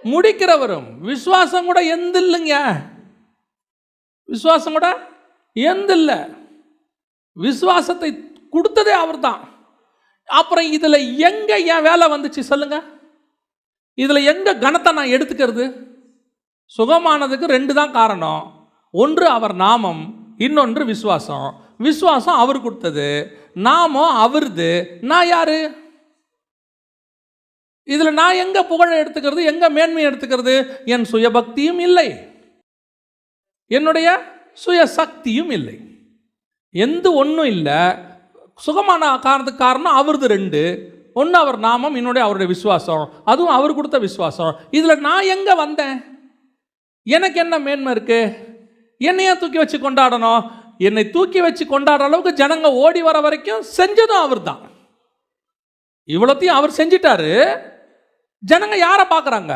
முடிக்கிறவரும். விசுவாசம் கூட எந்த இல்லைங்க, விசுவாசம் கூட எந்த இல்லை, விசுவாசத்தை கொடுத்ததே அவர் தான். அப்புறம் இதில் எங்க என் வேலை வந்துச்சு சொல்லுங்க? இதில் எங்க கனத்தை நான் எடுத்துக்கிறது? சுகமானதுக்கு 2 தான் காரணம். ஒன்று அவர் நாமம், இன்னொன்று விசுவாசம். விசுவாசம் அவர் கொடுத்தது, நாமம் அவருது. நான் யாரு? இதில் நான் எங்க புகழை எடுத்துக்கிறது, எங்க மேன்மையை எடுத்துக்கிறது? என் சுயபக்தியும் இல்லை, என்னுடைய சுய சக்தியும் இல்லை, எந்த ஒன்றும் இல்லை. சுகமான காரணத்துக்கு காரணம் அவருது 2. ஒன்று அவர் நாமம், இன்னொன்று அவருடைய விசுவாசம், அதுவும் அவர் கொடுத்த விசுவாசம். இதில் நான் எங்கே வந்தேன்? எனக்கு என்ன மேன்மை இருக்கு? என்னையே தூக்கி வச்சு கொண்டாடணும். என்னை தூக்கி வச்சு கொண்டாடுற அளவுக்கு ஜனங்க ஓடி வர வரைக்கும் செஞ்சதும் அவர் தான். இவ்வளோத்தையும் அவர் செஞ்சிட்டாரு. ஜனங்க யாரை பார்க்குறாங்க?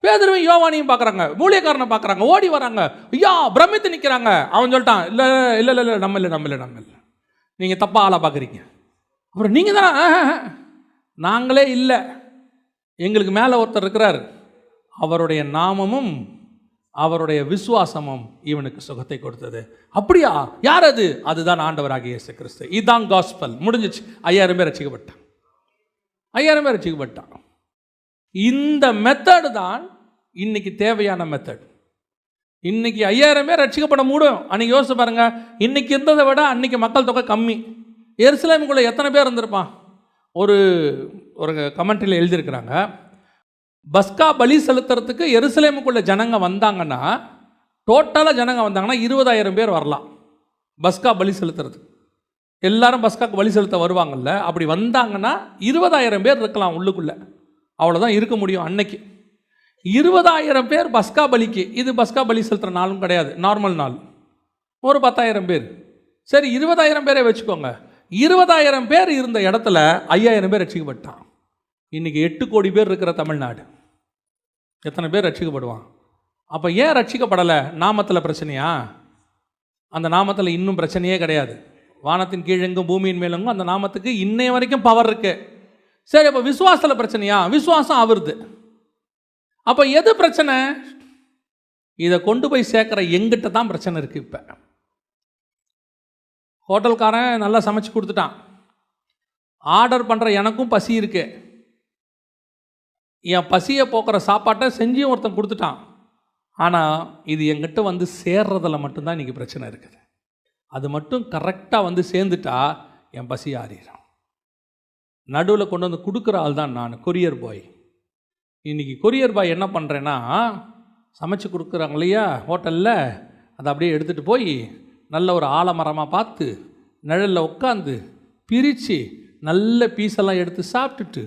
பேதுருவையும் யோவானையும் பார்க்குறாங்க, ஊழியக்காரனை பார்க்குறாங்க, ஓடி வராங்க, ஐயா பிரமித்து நிற்கிறாங்க. அவன் சொல்லிட்டான், இல்லை இல்லை இல்லை இல்லை, நம்ம இல்லை நம்ம இல்லை நம்ம இல்லை, நீங்கள் தப்பாக ஆளாக பார்க்குறீங்க. அப்புறம் நீங்கள் தானே? நாங்களே இல்லை, எங்களுக்கு மேலே ஒருத்தர் இருக்கிறார், அவருடைய நாமமும் அவருடைய விசுவாசமும் இவனுக்கு சுகத்தை கொடுத்தது. அப்படியா? யார் அது? அதுதான் ஆண்டவராகிய இயேசு கிறிஸ்து. இதுதான் காஸ்பல். முடிஞ்சிச்சு. 5000 பேர் ரட்சிக்கப்பட்டான். 5000 பேர் ரட்சிக்கப்பட்டான். இந்த மெத்தடு தான் இன்னைக்கு தேவையான மெத்தட். இன்னைக்கு 5000 பேர் ரட்சிக்கப்பட முடியும். அன்னைக்கு யோசிச்சு பாருங்க, இன்னைக்கு இருந்ததை விட அன்னைக்கு மக்கள் தொகை கம்மி. எருசலேமுக்குள்ள எத்தனை பேர் இருந்திருப்பான்? ஒரு கமெண்ட்ரியில் எழுதியிருக்கிறாங்க, பஸ்கா பலி செலுத்துறதுக்கு எருசலேமுக்குள்ள ஜனங்க வந்தாங்கன்னா, டோட்டலாக ஜனங்க வந்தாங்கன்னா 20000 பேர் வரலாம். பஸ்கா பலி செலுத்துறதுக்கு எல்லாரும் பஸ்காக்கு பலி செலுத்த வருவாங்கல்ல, அப்படி வந்தாங்கன்னா 20000 பேர் இருக்கலாம் உள்ளுக்குள்ள. அவ்வளோதான் இருக்க முடியும் அன்னைக்கு. 20000 பேர் பஸ்கா பலிக்கு. இது பஸ்கா பலி செலுத்துகிற நாளும் கிடையாது, நார்மல் நாள். ஒரு 10000 பேர். சரி, 20000 பேரை வச்சுக்கோங்க. 20000 பேர் இருந்த இடத்துல 5000 பேர் ரட்சிக்கப்பட்டான். இன்னைக்கு 8 கோடி பேர் இருக்கிற தமிழ்நாடு, எத்தனை பேர் ரட்சிக்கப்படுவான்? அப்போ ஏன் ரட்சிக்கப்படலை? நாமத்தில் பிரச்சனையா? அந்த நாமத்தில் இன்னும் பிரச்சனையே கிடையாது. வானத்தின் கீழெங்கும் பூமியின் மேலெங்கும் அந்த நாமத்துக்கு இன்னைய வரைக்கும் பவர் இருக்கு. சரி, அப்போ விசுவாசத்தில் பிரச்சனையா? விசுவாசம் அவருது. அப்போ எது பிரச்சனை? இதை கொண்டு போய் சேர்க்குற எங்கிட்ட தான் பிரச்சனை இருக்கு. இப்போ ஹோட்டல்காரன் நல்லா சமைச்சு கொடுத்துட்டான், ஆர்டர் பண்ணுற எனக்கும் பசி இருக்கு, என் பசியை போக்குற சாப்பாட்டை செஞ்சும் ஒருத்தன் கொடுத்துட்டான். ஆனால் இது எங்கிட்ட வந்து சேர்றதில் மட்டும்தான் இன்றைக்கி பிரச்சனை இருக்குது. அது மட்டும் கரெக்டாக வந்து சேர்ந்துட்டா என் பசி ஆறிடும். நடுவில் கொண்டு வந்து கொடுக்குற ஆள் தான் நான், கொரியர் பாய். இன்றைக்கி கொரியர் பாய் என்ன பண்ணுறேன்னா, சமைச்சு கொடுக்குறாங்க இல்லையா ஹோட்டலில், அதை அப்படியே எடுத்துகிட்டு போய் நல்ல ஒரு ஆலமரமாக பார்த்து நிழலில் உட்காந்து பிரித்து நல்ல பீஸெல்லாம் எடுத்து சாப்பிட்டுட்டு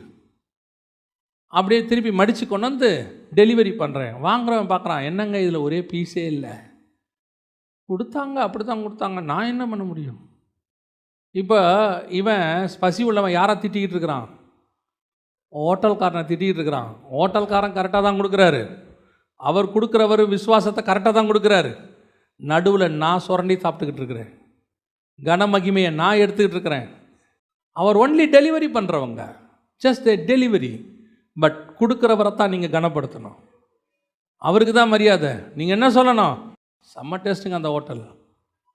அப்படியே திருப்பி மடித்து கொண்டு வந்து டெலிவரி பண்ணுறேன். வாங்குறவன் பார்க்குறான், என்னங்க இதில் ஒரே பீஸே இல்லை, கொடுத்தாங்க அப்படி தான் கொடுத்தாங்க, நான் என்ன பண்ண முடியும்? இப்போ இவன் பசி உள்ளவன் யாரை திட்டிக்கிட்டு இருக்கிறான்? ஹோட்டல்காரனை திட்டிகிட்டு இருக்கிறான். ஹோட்டல்காரன் கரெக்டாக தான் கொடுக்குறாரு, அவர் கொடுக்குறவர் விசுவாசத்தை கரெக்டாக தான் கொடுக்குறாரு. நடுவில் நான் சுரண்டி சாப்பிட்டுக்கிட்டு இருக்கிறேன், கனமகிமையை நான் எடுத்துக்கிட்டு இருக்கிறேன். அவர் ஒன்லி டெலிவரி பண்ணுறவங்க, ஜஸ்ட் டெலிவரி. பட் கொடுக்குறவரை தான் நீங்கள் கனப்படுத்தணும், அவருக்கு தான் மரியாதை. நீங்கள் என்ன சொல்லணும்? செம்ம டேஸ்ட்டுங்க அந்த ஹோட்டல்,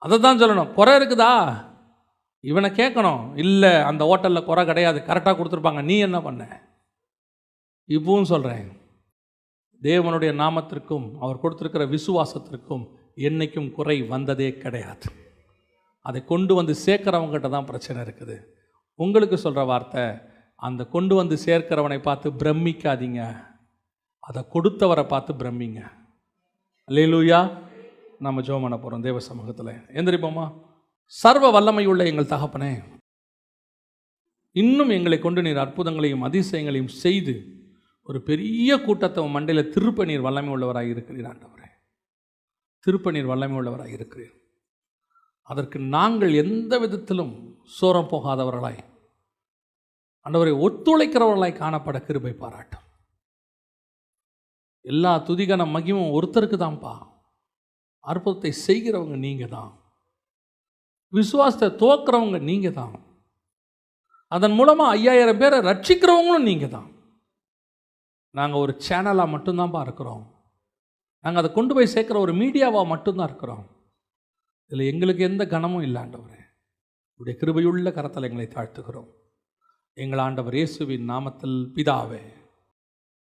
அதை தான் சொல்லணும். குறை இருக்குதா இவனை கேட்கணும். இல்லை, அந்த ஹோட்டலில் குறை கிடையாது, கரெக்டாக கொடுத்துருப்பாங்க, நீ என்ன பண்ண? இப்பவும் சொல்கிறேன், தேவனுடைய நாமத்திற்கும் அவர் கொடுத்துருக்கிற விசுவாசத்திற்கும் என்றைக்கும் குறை வந்ததே கிடையாது. அதை கொண்டு வந்து சேர்க்கிறவங்ககிட்ட தான் பிரச்சனை இருக்குது. உங்களுக்கு சொல்கிற வார்த்தை, அந்த கொண்டு வந்து சேர்க்கிறவனை பார்த்து பிரமிக்காதீங்க, அதை கொடுத்தவரை பார்த்து பிரமிங்க. அல்லேலூயா. நம்ம ஜெபம் பண்ண போகிறோம் தேவ சமூகத்தில். எந்திரிப்போமா? சர்வ வல்லமையுள்ள எங்கள் தகப்பனே, இன்னும் எங்களை கொண்டு நீர் அற்புதங்களையும் அதிசயங்களையும் செய்து ஒரு பெரிய கூட்டத்தை மண்டையில் திருப்ப நீர் வல்லமை உள்ளவராக இருக்கிறீர். ஆண்டவரே, திருப்ப நீர் வல்லமை உள்ளவராக இருக்கிறீர். அதற்கு நாங்கள் எந்த விதத்திலும் சோரம் போகாதவர்களாய், ஆண்டவரை ஒத்துழைக்கிறவர்களாய் காணப்பட கிருபை பாராட்டும். எல்லா துதிகன மகிமும் ஒருத்தருக்கு தான்ப்பா. அற்புதத்தை செய்கிறவங்க நீங்கள் தான், விசுவாசத்தை துவக்கிறவங்க நீங்கள் தான், அதன் மூலமாக 5000 பேரை ரட்சிக்கிறவங்களும் நீங்கள் தான். நாங்கள் ஒரு சேனலாக மட்டும்தான்ப்பா இருக்கிறோம், நாங்கள் அதை கொண்டு போய் சேர்க்குற ஒரு மீடியாவாக மட்டும்தான் இருக்கிறோம். இதில் எங்களுக்கு எந்த கனமும் இல்லை. ஆண்டவரே, உடைய கிருபையுள்ள கரத்தில் எங்களை தாழ்த்துகிறோம். எங்கள் ஆண்டவர் இயேசுவின் நாமத்தில் பிதாவே.